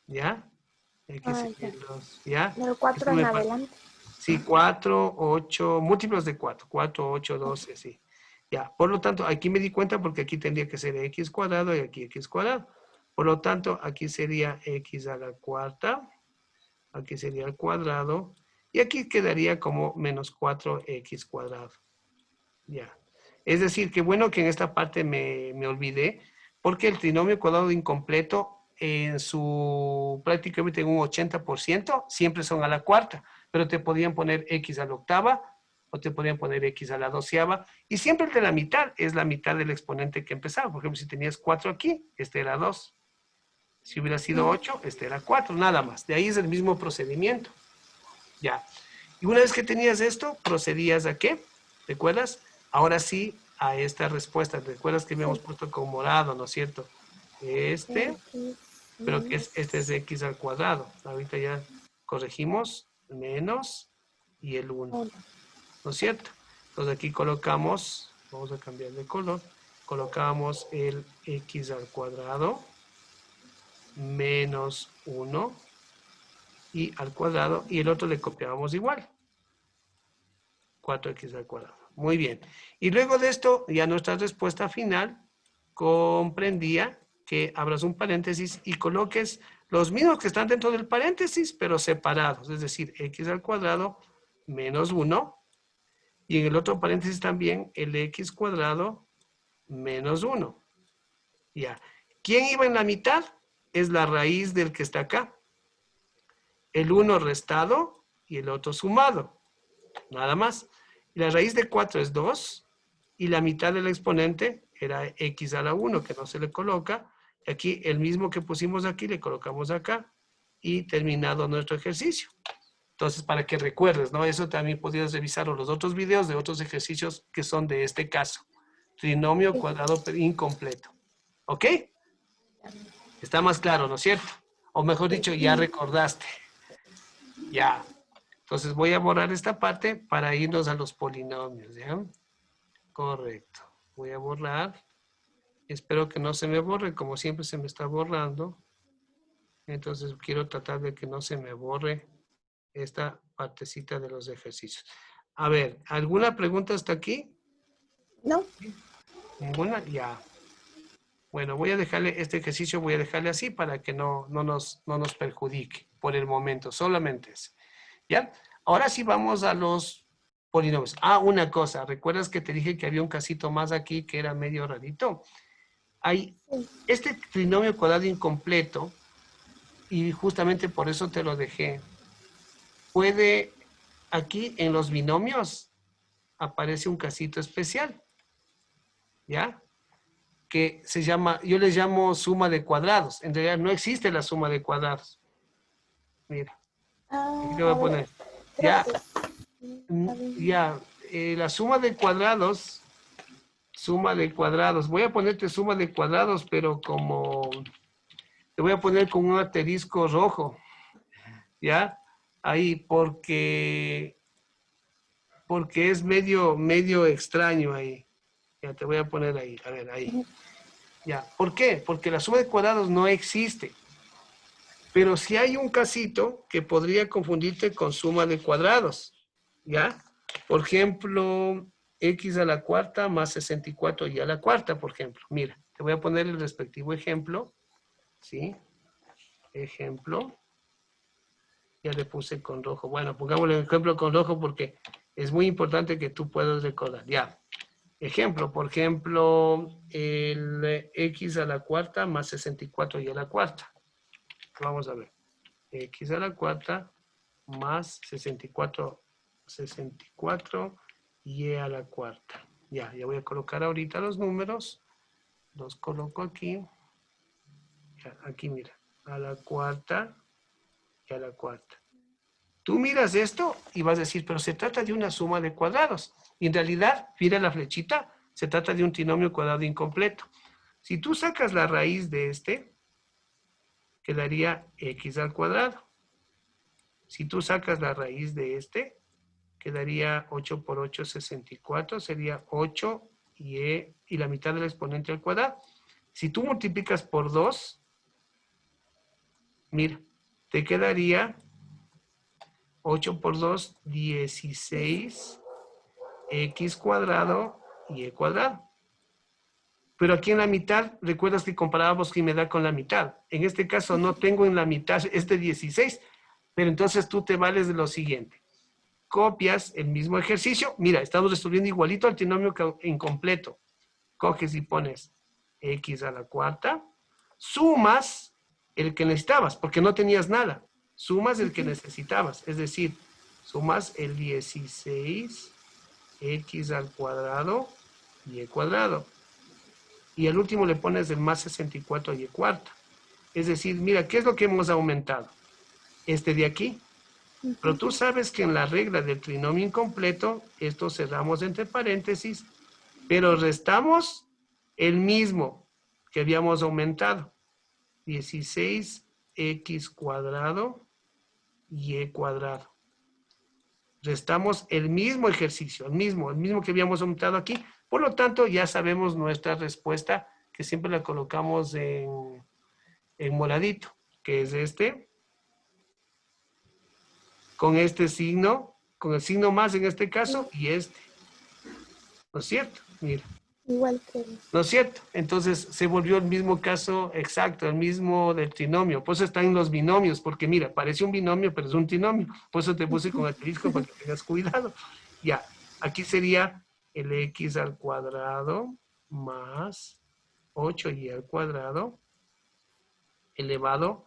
¿Ya? Aquí Ah, se ya. ¿ya? Del Esto 4 en me, adelante. sí, 4, 8, múltiplos de 4, 4, 8, 12, sí. Ya, por lo tanto, aquí me di cuenta porque aquí tendría que ser x cuadrado y aquí x cuadrado. Por lo tanto, aquí sería x a la cuarta. Aquí sería el cuadrado. Y aquí quedaría como menos 4x cuadrado. Ya. Es decir, que bueno que en esta parte me olvidé, porque el trinomio cuadrado incompleto en su prácticamente en un 80% siempre son a la cuarta, pero te podían poner x a la octava o te podían poner x a la doceava, y siempre el de la mitad es la mitad del exponente que empezaba. Por ejemplo, si tenías 4 aquí, este era 2. Si hubiera sido 8, este era 4, nada más. De ahí es el mismo procedimiento. Ya. Y una vez que tenías esto, procedías a ¿qué? ¿Recuerdas? Ahora sí, a esta respuesta. ¿Recuerdas que habíamos Sí. puesto con morado, ¿no es cierto? Este, X pero que menos este es x al cuadrado. Ahorita ya corregimos, menos y el 1, 1. ¿no es cierto? Entonces aquí colocamos, vamos a cambiar de color, colocamos el x al cuadrado menos 1 y al cuadrado, y el otro le copiábamos igual. 4x al cuadrado. Muy bien. Y luego de esto, ya nuestra respuesta final comprendía que abras un paréntesis y coloques los mismos que están dentro del paréntesis, pero separados. Es decir, x al cuadrado menos 1. Y en el otro paréntesis también el x cuadrado menos 1. Ya. ¿Quién iba en la mitad? Es la raíz del que está acá. El 1 restado y el otro sumado. Nada más. Y la raíz de 4 es 2 y la mitad del exponente era x a la 1, que no se le coloca. Y aquí el mismo que pusimos aquí le colocamos acá y terminado nuestro ejercicio. Entonces, para que recuerdes, ¿no? Eso también podrías revisar los otros videos de otros ejercicios que son de este caso. Trinomio Sí. cuadrado incompleto. ¿Ok? Está más claro, ¿no es cierto? O mejor dicho, ya recordaste. Ya. Entonces voy a borrar esta parte para irnos a los polinomios, ¿ya? Correcto. Voy a borrar. Espero que no se me borre, como siempre se me está borrando. Entonces quiero tratar de que no se me borre esta partecita de los ejercicios. A ver, ¿alguna pregunta hasta aquí? ¿No? ¿Ninguna? Ya. Bueno, voy a dejarle este ejercicio, voy a dejarle así para que no nos perjudique por el momento, solamente es. ¿Ya? Ahora sí vamos a los polinomios. Ah, una cosa, ¿recuerdas que te dije que había un casito más aquí que era medio rarito? Hay Sí. este trinomio cuadrado incompleto, y justamente por eso te lo dejé. Puede, aquí en los binomios aparece un casito especial, ¿ya? Que se llama, yo les llamo suma de cuadrados. En realidad no existe la suma de cuadrados. Mira, aquí te voy A a ver, poner. creo Ya, que sí. Está bien. ya, la suma de cuadrados, voy a ponerte suma de cuadrados, pero como, te voy a poner con un asterisco rojo, ¿ya? Ahí, porque es medio extraño ahí. Ya, te voy a poner ahí, a ver, ahí. Ya, ¿por qué? Porque la suma de cuadrados no existe. Pero sí hay un casito que podría confundirte con suma de cuadrados, ¿ya? Por ejemplo, x a la cuarta más 64 y a la cuarta, por ejemplo. Mira, te voy a poner el respectivo ejemplo, ¿sí? Ejemplo. Ya le puse con rojo. Bueno, pongámosle el ejemplo con rojo porque es muy importante que tú puedas recordar. Ya. Ejemplo, por ejemplo, el x a la cuarta más 64 y a la cuarta. Vamos a ver. X a la cuarta más 64 y a la cuarta. Ya voy a colocar ahorita los números. Los coloco aquí. Ya, aquí mira, a la cuarta y a la cuarta. Tú miras esto y vas a decir, pero se trata de una suma de cuadrados. Y en realidad, mira la flechita, se trata de un trinomio cuadrado incompleto. Si tú sacas la raíz de este, quedaría x al cuadrado. Si tú sacas la raíz de este, quedaría 8 por 8, 64, sería 8 y la mitad del exponente al cuadrado. Si tú multiplicas por 2, mira, te quedaría 8 por 2, 16, x cuadrado y cuadrado. Pero aquí en la mitad, recuerdas que comparábamos que me da con la mitad. En este caso no tengo en la mitad este 16, pero entonces tú te vales de lo siguiente. Copias el mismo ejercicio. Mira, estamos resolviendo igualito al trinomio incompleto. Coges y pones x a la cuarta, sumas el que necesitabas, porque no tenías nada. Sumas el que necesitabas, es decir, sumas el 16 x al cuadrado y cuadrado. Y al último le pones el más 64 y cuarta. Es decir, mira, ¿qué es lo que hemos aumentado? Este de aquí. Pero tú sabes que en la regla del trinomio incompleto, esto cerramos entre paréntesis, pero restamos el mismo que habíamos aumentado. 16x cuadrado y cuadrado. Restamos el mismo ejercicio, el mismo que habíamos aumentado aquí. Por lo tanto, ya sabemos nuestra respuesta, que siempre la colocamos en moradito, que es este, con este signo, con el signo más en este caso, y este. ¿No es cierto? Mira. Igual que... ¿No es cierto? Entonces se volvió el mismo caso exacto, el mismo del trinomio. Por eso están los binomios, porque mira, parece un binomio, pero es un trinomio. Por eso te puse con asterisco para que tengas cuidado. Ya, aquí sería el x al cuadrado más 8y al cuadrado elevado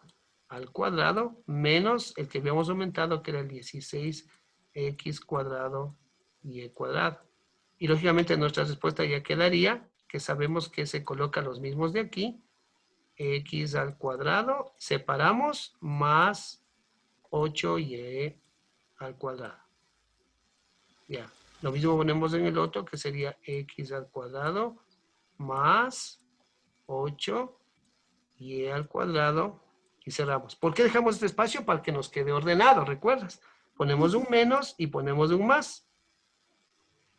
al cuadrado menos el que habíamos aumentado, que era el 16x cuadrado y cuadrado. Y lógicamente nuestra respuesta ya quedaría, que sabemos que se colocan los mismos de aquí, x al cuadrado, separamos, más 8y al cuadrado. Ya, lo mismo ponemos en el otro, que sería x al cuadrado, más 8y al cuadrado, y cerramos. ¿Por qué dejamos este espacio? Para que nos quede ordenado, ¿recuerdas? Ponemos un menos y ponemos un más.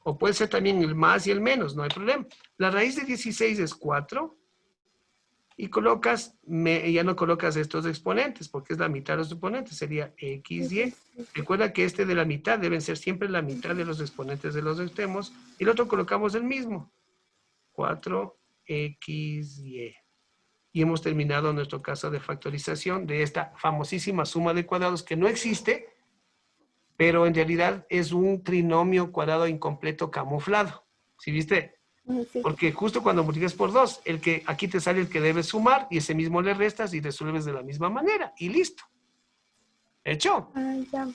O puede ser también el más y el menos, no hay problema. La raíz de 16 es 4. Y colocas, ya no colocas estos exponentes, porque es la mitad de los exponentes, sería xy. Recuerda que este de la mitad deben ser siempre la mitad de los exponentes de los extremos. Y el otro colocamos el mismo, 4xy. Y hemos terminado nuestro caso de factorización de esta famosísima suma de cuadrados que no existe, pero en realidad es un trinomio cuadrado incompleto camuflado. ¿Sí viste? Sí. Porque justo cuando multiplicas por 2, aquí te sale el que debes sumar y ese mismo le restas y resuelves de la misma manera. Y listo. ¿Hecho? Ya.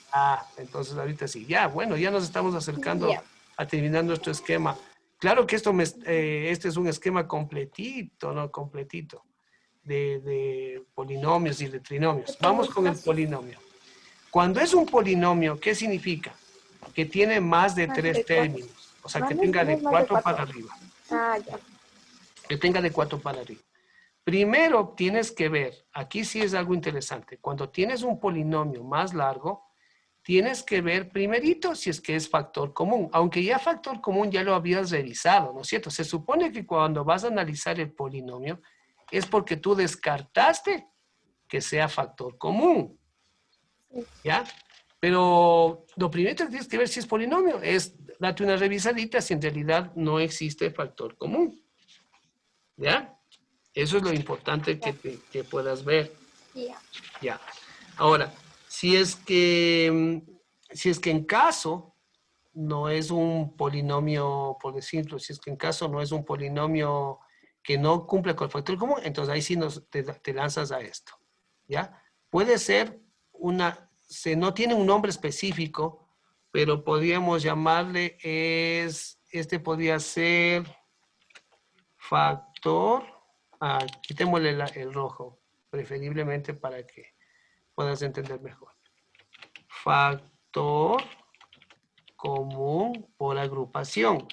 Entonces ahorita sí. Ya, bueno, ya nos estamos acercando Ya. a terminar nuestro esquema. Claro que este es un esquema completito, ¿no? Completito. De polinomios y de trinomios. Vamos con el polinomio. Cuando es un polinomio, ¿qué significa? Que tiene más de 3 términos. O sea, que tenga de 4 para arriba. Ya. Que tenga de 4 para arriba. Primero tienes que ver, aquí sí es algo interesante, cuando tienes un polinomio más largo, tienes que ver primerito si es que es factor común, aunque ya factor común ya lo habías revisado, ¿no es cierto? Se supone que cuando vas a analizar el polinomio es porque tú descartaste que sea factor común, ¿ya? Pero lo primero que tienes que ver si es polinomio es date una revisadita si en realidad no existe factor común, ¿ya? Eso es lo importante que puedas ver. Ya. Ahora, si es que en caso no es un polinomio, por decirlo, si es que en caso no es un polinomio que no cumple con el factor común, entonces ahí sí te lanzas a esto. ¿Ya? Puede ser no tiene un nombre específico, pero podríamos llamarle, este podría ser factor. Quitémosle el rojo, preferiblemente para que puedas entender mejor. Factor común por agrupación.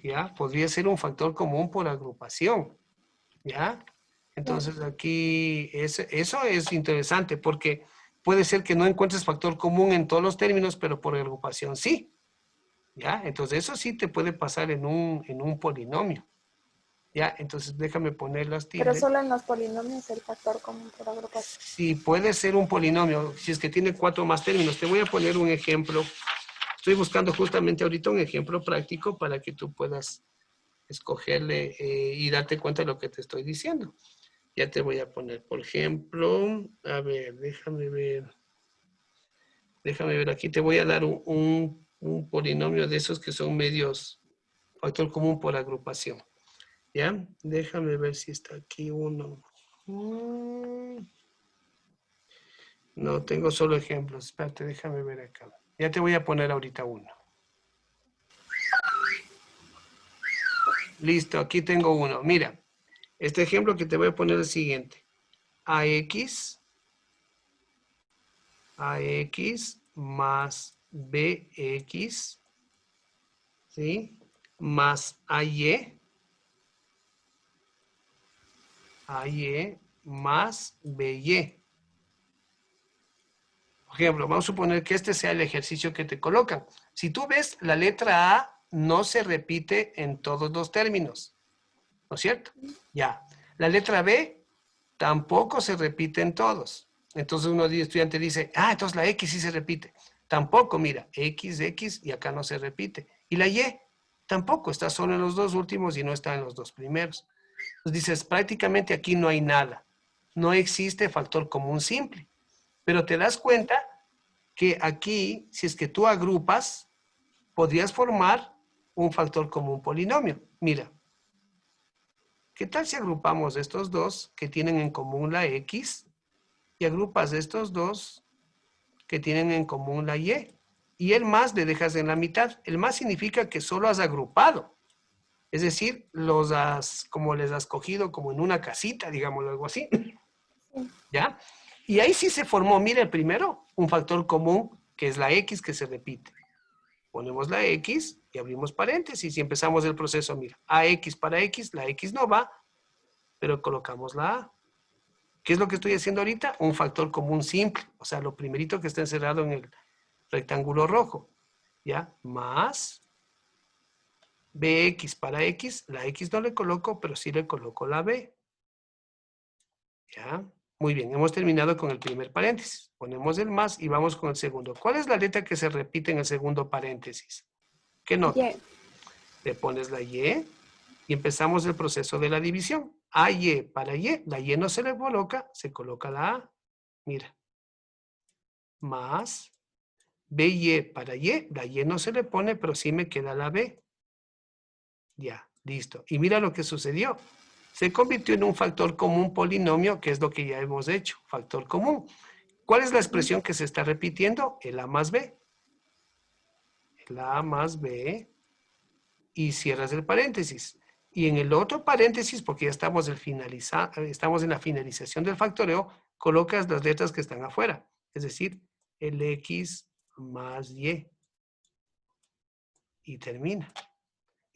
¿Ya? Podría ser un factor común por agrupación. ¿Ya? Entonces aquí eso es interesante porque puede ser que no encuentres factor común en todos los términos, pero por agrupación sí. ¿Ya? Entonces eso sí te puede pasar en un polinomio. Ya, entonces déjame poner las tildes. Pero solo en los polinomios el factor común por agrupación. Sí, puede ser un polinomio, si es que tiene 4 más términos. Te voy a poner un ejemplo Estoy buscando justamente ahorita un ejemplo práctico para que tú puedas escogerle y darte cuenta de lo que te estoy diciendo. Ya te voy a poner, por ejemplo, a ver, déjame ver. Déjame ver, aquí te voy a dar un polinomio de esos que son medios factor común por agrupación. ¿Ya? Déjame ver si está aquí uno. No, tengo solo ejemplos. Espérate, déjame ver acá. Ya te voy a poner ahorita uno. Listo, aquí tengo uno. Mira, este ejemplo que te voy a poner es el siguiente. AX más BX, ¿sí? Más AY más BY. Por ejemplo, vamos a suponer que este sea el ejercicio que te colocan. Si tú ves, la letra A no se repite en todos los términos, ¿no es cierto? Ya. La letra B tampoco se repite en todos. Entonces uno de estudiante dice, entonces la X sí se repite. Tampoco, mira, X, y acá no se repite. Y la Y tampoco, está solo en los dos últimos y no está en los dos primeros. Entonces dices, prácticamente aquí no hay nada. No existe factor común simple. Pero te das cuenta que aquí, si es que tú agrupas, podrías formar un factor común polinomio. Mira, ¿qué tal si agrupamos estos dos que tienen en común la X y agrupas estos dos que tienen en común la Y? Y el más le dejas en la mitad. El más significa que solo has agrupado. Es decir, como les has cogido como en una casita, digámoslo algo así. ¿Ya? Y ahí sí se formó, mira, el primero, un factor común, que es la X que se repite. Ponemos la X y abrimos paréntesis y empezamos el proceso, mira, AX para X, la X no va, pero colocamos la A. ¿Qué es lo que estoy haciendo ahorita? Un factor común simple, o sea, lo primerito que está encerrado en el rectángulo rojo, ¿ya? Más BX para X, la X no le coloco, pero sí le coloco la B. ¿Ya? Muy bien, hemos terminado con el primer paréntesis. Ponemos el más y vamos con el segundo. ¿Cuál es la letra que se repite en el segundo paréntesis? ¿Qué nota? Y. Le pones la Y y empezamos el proceso de la división. AY para Y, la Y no se le coloca, se coloca la A. Mira. Más BY para Y, la Y no se le pone, pero sí me queda la B. Ya, listo. Y mira lo que sucedió. Se convirtió en un factor común polinomio, que es lo que ya hemos hecho, factor común. ¿Cuál es la expresión que se está repitiendo? El A más B. El A más B y cierras el paréntesis. Y en el otro paréntesis, porque ya estamos en la finalización del factoreo, colocas las letras que están afuera. Es decir, el X más Y. Y termina.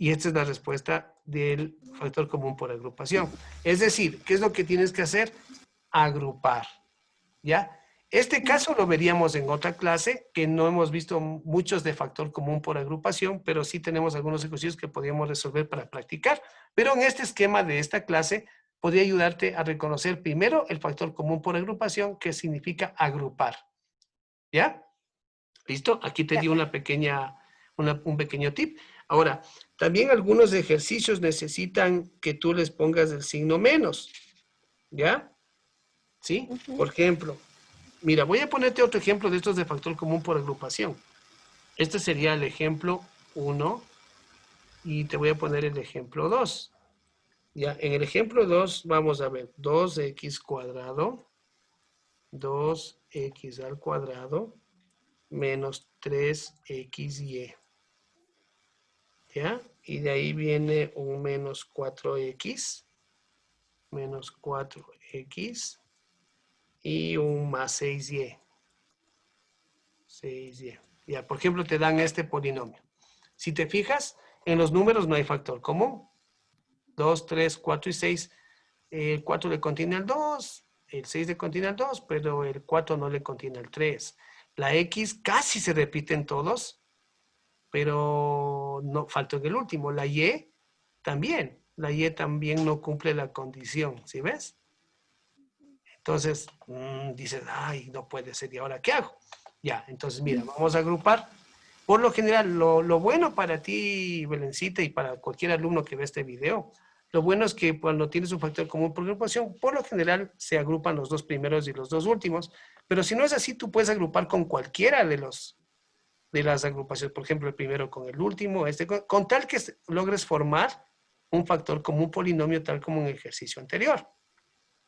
Y esta es la respuesta del factor común por agrupación. Es decir, ¿qué es lo que tienes que hacer? Agrupar. ¿Ya? Este caso lo veríamos en otra clase, que no hemos visto muchos de factor común por agrupación, pero sí tenemos algunos ejercicios que podríamos resolver para practicar. Pero en este esquema de esta clase, podría ayudarte a reconocer primero el factor común por agrupación, que significa agrupar. ¿Ya? ¿Listo? Aquí te di un pequeño tip. Ahora, también algunos ejercicios necesitan que tú les pongas el signo menos. ¿Ya? ¿Sí? Por ejemplo, mira, voy a ponerte otro ejemplo de estos de factor común por agrupación. Este sería el ejemplo 1 y te voy a poner el ejemplo 2. Ya, en el ejemplo 2 vamos a ver 2x cuadrado, 2x al cuadrado, menos 3xy. ¿Ya? Y de ahí viene un menos 4x y un más 6y. 6y. Ya, por ejemplo, te dan este polinomio. Si te fijas, en los números no hay factor común. 2, 3, 4 y 6. El 4 le contiene al 2, el 6 le contiene al 2, pero el 4 no le contiene al 3. La X casi se repite en todos, pero no faltó en el último. La Y también no cumple la condición, ¿sí ves? Entonces, dices, ay, no puede ser, ¿y ahora qué hago? Ya, entonces mira, vamos a agrupar. Por lo general, lo bueno para ti, Belencita, y para cualquier alumno que ve este video, lo bueno es que cuando tienes un factor común por agrupación, por lo general se agrupan los dos primeros y los dos últimos, pero si no es así, tú puedes agrupar con cualquiera de las agrupaciones, por ejemplo, el primero con el último, con tal que logres formar un factor común polinomio tal como en el ejercicio anterior,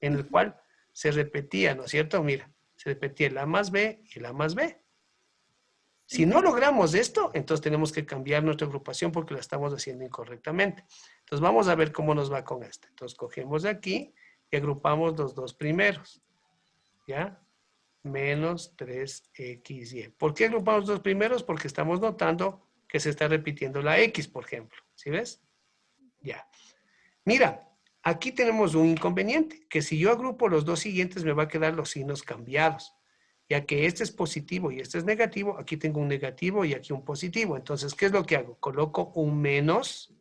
en el cual se repetía, ¿no es cierto? Mira, se repetía el A más B y el A más B. Si no logramos esto, entonces tenemos que cambiar nuestra agrupación porque la estamos haciendo incorrectamente. Entonces vamos a ver cómo nos va con este. Entonces cogemos de aquí y agrupamos los dos primeros. ¿Ya? Menos 3xy. ¿Por qué agrupamos los dos primeros? Porque estamos notando que se está repitiendo la x, por ejemplo. ¿Sí ves? Ya. Mira, aquí tenemos un inconveniente, que si yo agrupo los dos siguientes me va a quedar los signos cambiados. Ya que este es positivo y este es negativo, aquí tengo un negativo y aquí un positivo. Entonces, ¿qué es lo que hago? Coloco un menos.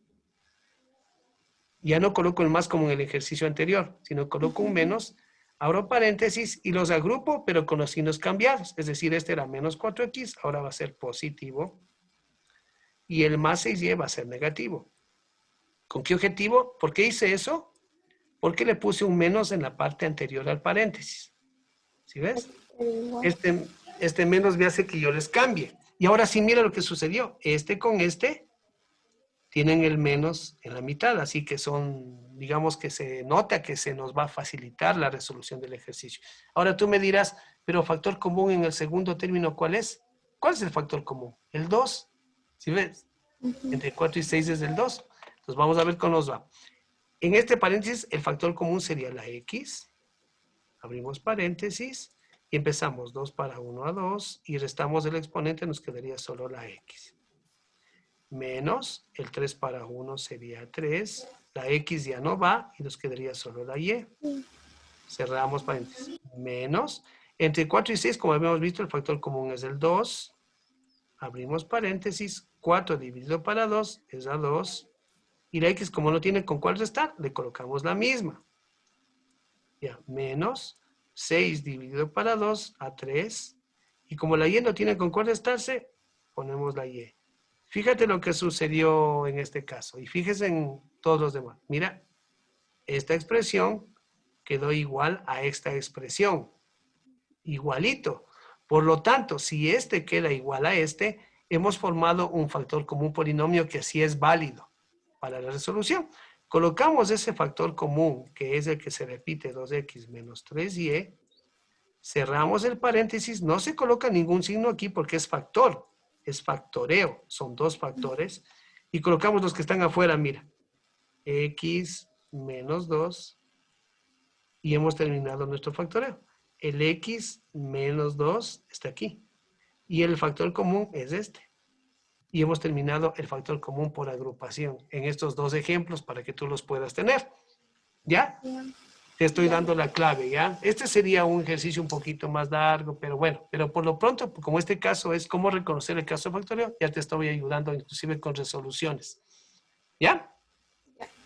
Ya no coloco el más como en el ejercicio anterior, sino coloco un menos, abro paréntesis y los agrupo, pero con los signos cambiados. Es decir, este era menos 4x, ahora va a ser positivo. Y el más 6y va a ser negativo. ¿Con qué objetivo? ¿Por qué hice eso? Porque le puse un menos en la parte anterior al paréntesis. ¿Sí ves? Este menos me hace que yo les cambie. Y ahora sí, mira lo que sucedió. Este con este tienen el menos en la mitad, así que son, digamos que se nota que se nos va a facilitar la resolución del ejercicio. Ahora tú me dirás, pero factor común en el segundo término, ¿cuál es? ¿Cuál es el factor común? El 2. ¿Sí ves? Entre 4 y 6 es el 2. Entonces vamos a ver cómo nos va. En este paréntesis, el factor común sería la x. Abrimos paréntesis y empezamos 2 para 1 a 2 y restamos el exponente, nos quedaría solo la x. Menos el 3 para 1 sería 3. La x ya no va y nos quedaría solo la y. Cerramos paréntesis. Menos. Entre 4 y 6, como habíamos visto, el factor común es el 2. Abrimos paréntesis. 4 dividido para 2 es a 2. Y la x, como no tiene con cuál restar, le colocamos la misma. Ya, menos 6 dividido para 2 a 3. Y como la y no tiene con cuál restarse, ponemos la y. Fíjate lo que sucedió en este caso y fíjese en todos los demás. Mira, esta expresión quedó igual a esta expresión. Igualito. Por lo tanto, si este queda igual a este, hemos formado un factor común polinomio que sí es válido para la resolución. Colocamos ese factor común, que es el que se repite 2x menos 3y. Cerramos el paréntesis. No se coloca ningún signo aquí porque es factor. Es factoreo, son dos factores, y colocamos los que están afuera, mira, x menos 2, y hemos terminado nuestro factoreo. El x menos 2 está aquí, y el factor común es este. Y hemos terminado el factor común por agrupación en estos dos ejemplos para que tú los puedas tener. ¿Ya? Te estoy dando la clave, ¿ya? Este sería un ejercicio un poquito más largo, pero bueno, pero por lo pronto, como este caso es cómo reconocer el caso de factoreo, ya te estoy ayudando inclusive con resoluciones. ¿Ya?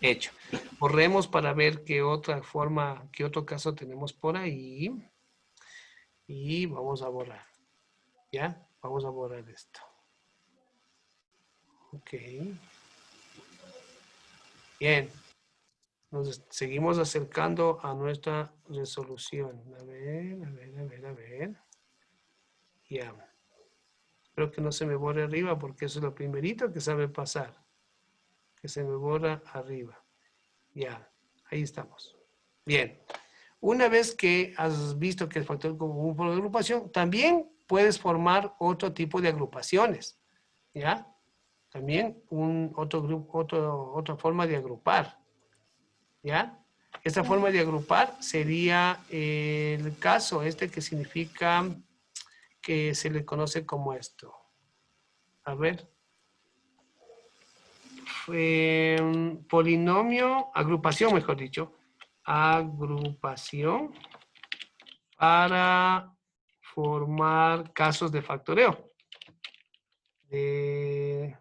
Hecho. Borremos para ver qué otra forma, qué otro caso tenemos por ahí. Y vamos a borrar. ¿Ya? Vamos a borrar esto. Ok. Bien. Nos seguimos acercando a nuestra resolución. A ver. Ya. Espero que no se me borre arriba porque eso es lo primerito que sabe pasar. Que se me borra arriba. Ya. Ahí estamos. Bien. Una vez que has visto que el factor común por agrupación, también puedes formar otro tipo de agrupaciones. ¿Ya? También otra forma de agrupar. ¿Ya? Esta forma de agrupar sería el caso este que significa que se le conoce como esto. A ver. Polinomio, agrupación mejor dicho. Agrupación para formar casos de factoreo. De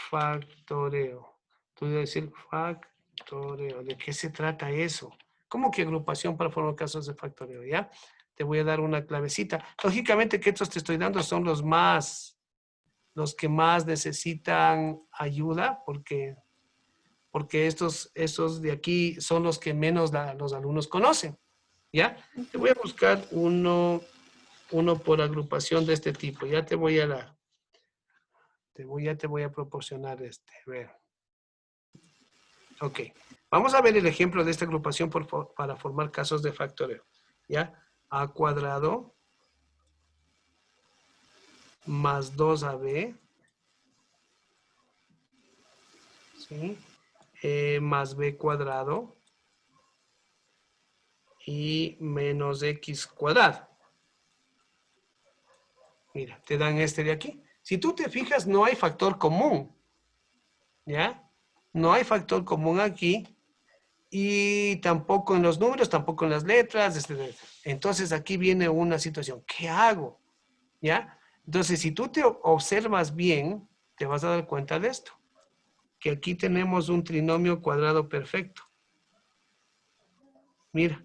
factoreo. Tú debes decir factoreo. ¿De qué se trata eso? ¿Cómo que agrupación para formar casos de factoreo? ¿Ya? Te voy a dar una clavecita. Lógicamente que estos te estoy dando son los más los que más necesitan ayuda, porque estos de aquí son los que menos los alumnos conocen, ¿ya? Te voy a buscar uno por agrupación de este tipo. Ya te voy a te voy a proporcionar este. A ver. Ok. Vamos a ver el ejemplo de esta agrupación para formar casos de factoreo. ¿Ya? A cuadrado más 2ab, ¿sí? Más b cuadrado y menos x cuadrado. Mira, te dan este de aquí. Si tú te fijas, no hay factor común. ¿Ya? No hay factor común aquí. Y tampoco en los números, tampoco en las letras, etc. Entonces aquí viene una situación. ¿Qué hago? ¿Ya? Entonces, si tú te observas bien, te vas a dar cuenta de esto. Que aquí tenemos un trinomio cuadrado perfecto. Mira.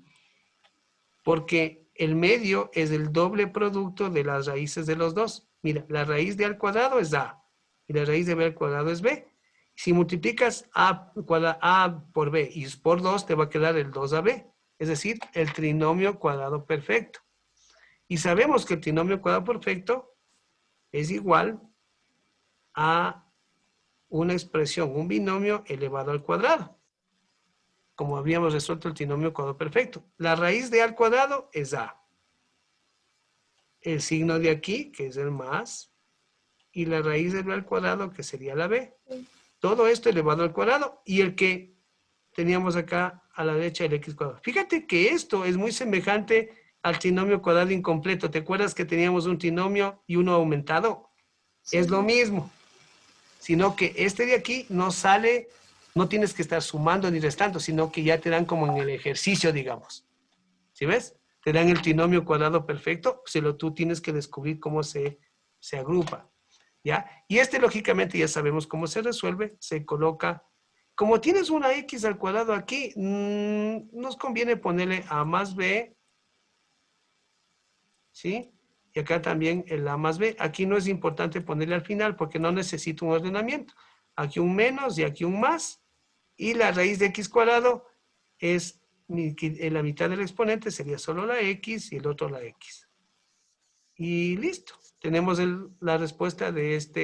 Porque el medio es el doble producto de las raíces de los dos. Mira, la raíz de a al cuadrado es a. Y la raíz de b al cuadrado es b. Si multiplicas a por b y por 2, te va a quedar el 2ab. Es decir, el trinomio cuadrado perfecto. Y sabemos que el trinomio cuadrado perfecto es igual a una expresión, un binomio elevado al cuadrado. Como habíamos resuelto el trinomio cuadrado perfecto. La raíz de a al cuadrado es a. El signo de aquí, que es el más, y la raíz de b al cuadrado, que sería la b. Todo esto elevado al cuadrado, y el que teníamos acá a la derecha, el x cuadrado. Fíjate que esto es muy semejante al trinomio cuadrado incompleto. ¿Te acuerdas que teníamos un trinomio y uno aumentado? Sí. Es lo mismo, sino que este de aquí no sale, no tienes que estar sumando ni restando, sino que ya te dan como en el ejercicio, digamos. ¿Sí ves? Te dan el trinomio cuadrado perfecto, solo tú tienes que descubrir cómo se agrupa, ¿ya? Y este, lógicamente, ya sabemos cómo se resuelve, se coloca. Como tienes una x al cuadrado aquí, nos conviene ponerle a más b, ¿sí? Y acá también el a más b. Aquí no es importante ponerle al final porque no necesito un ordenamiento. Aquí un menos y aquí un más. Y la raíz de x cuadrado es en la mitad del exponente sería solo la x y el otro la x. Y listo. Tenemos la respuesta de esta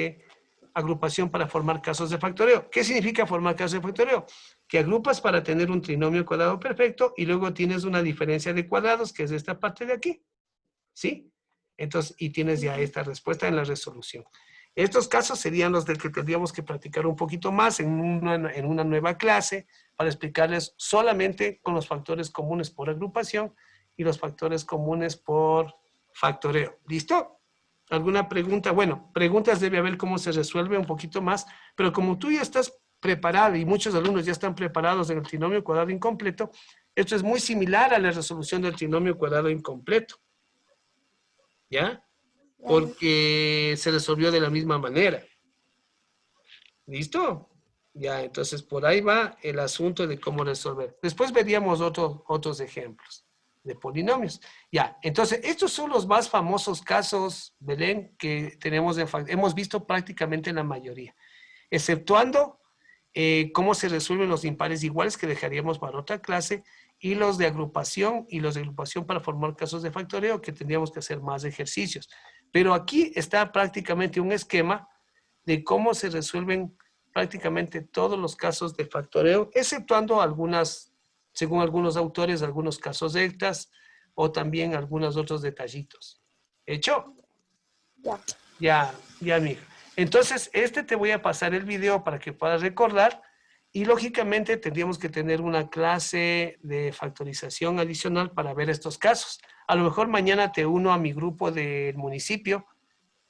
agrupación para formar casos de factoreo. ¿Qué significa formar casos de factoreo? Que agrupas para tener un trinomio cuadrado perfecto y luego tienes una diferencia de cuadrados, que es esta parte de aquí. ¿Sí? Entonces, y tienes ya esta respuesta en la resolución. Estos casos serían los del que tendríamos que practicar un poquito más en una nueva clase para explicarles solamente con los factores comunes por agrupación y los factores comunes por factoreo. ¿Listo? ¿Alguna pregunta? Bueno, preguntas debe haber cómo se resuelve un poquito más, pero como tú ya estás preparado y muchos alumnos ya están preparados en el trinomio cuadrado incompleto, esto es muy similar a la resolución del trinomio cuadrado incompleto. ¿Ya? Porque se resolvió de la misma manera. ¿Listo? Ya, entonces por ahí va el asunto de cómo resolver. Después veríamos otros ejemplos de polinomios. Ya, entonces estos son los más famosos casos, Belén, que hemos visto prácticamente en la mayoría, exceptuando cómo se resuelven los impares iguales, que dejaríamos para otra clase, y los de agrupación para formar casos de factoreo, que tendríamos que hacer más ejercicios. Pero aquí está prácticamente un esquema de cómo se resuelven prácticamente todos los casos de factoreo, exceptuando según algunos autores, algunos casos extras o también algunos otros detallitos. ¿Hecho? Ya. Ya, mija. Entonces, te voy a pasar el video para que puedas recordar y lógicamente tendríamos que tener una clase de factorización adicional para ver estos casos. A lo mejor mañana te uno a mi grupo del municipio,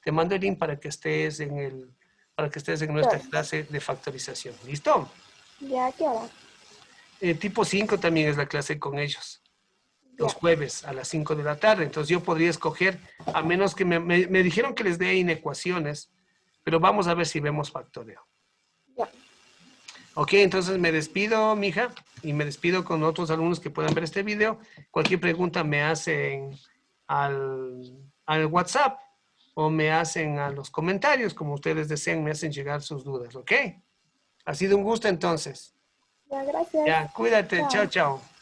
te mando el link para que estés en nuestra clase de factorización. ¿Listo? Ya, ¿qué hora? Tipo 5 también es la clase con ellos. Los jueves a las 5 de la tarde. Entonces yo podría escoger, a menos que me dijeron que les dé inecuaciones, pero vamos a ver si vemos factoreo. Ya. Ok, entonces me despido, mija, y me despido con otros alumnos que puedan ver este video. Cualquier pregunta me hacen al WhatsApp o me hacen a los comentarios, como ustedes deseen, me hacen llegar sus dudas, ¿ok? Ha sido un gusto entonces. Ya, gracias. Ya, cuídate, chao, Chao. chao.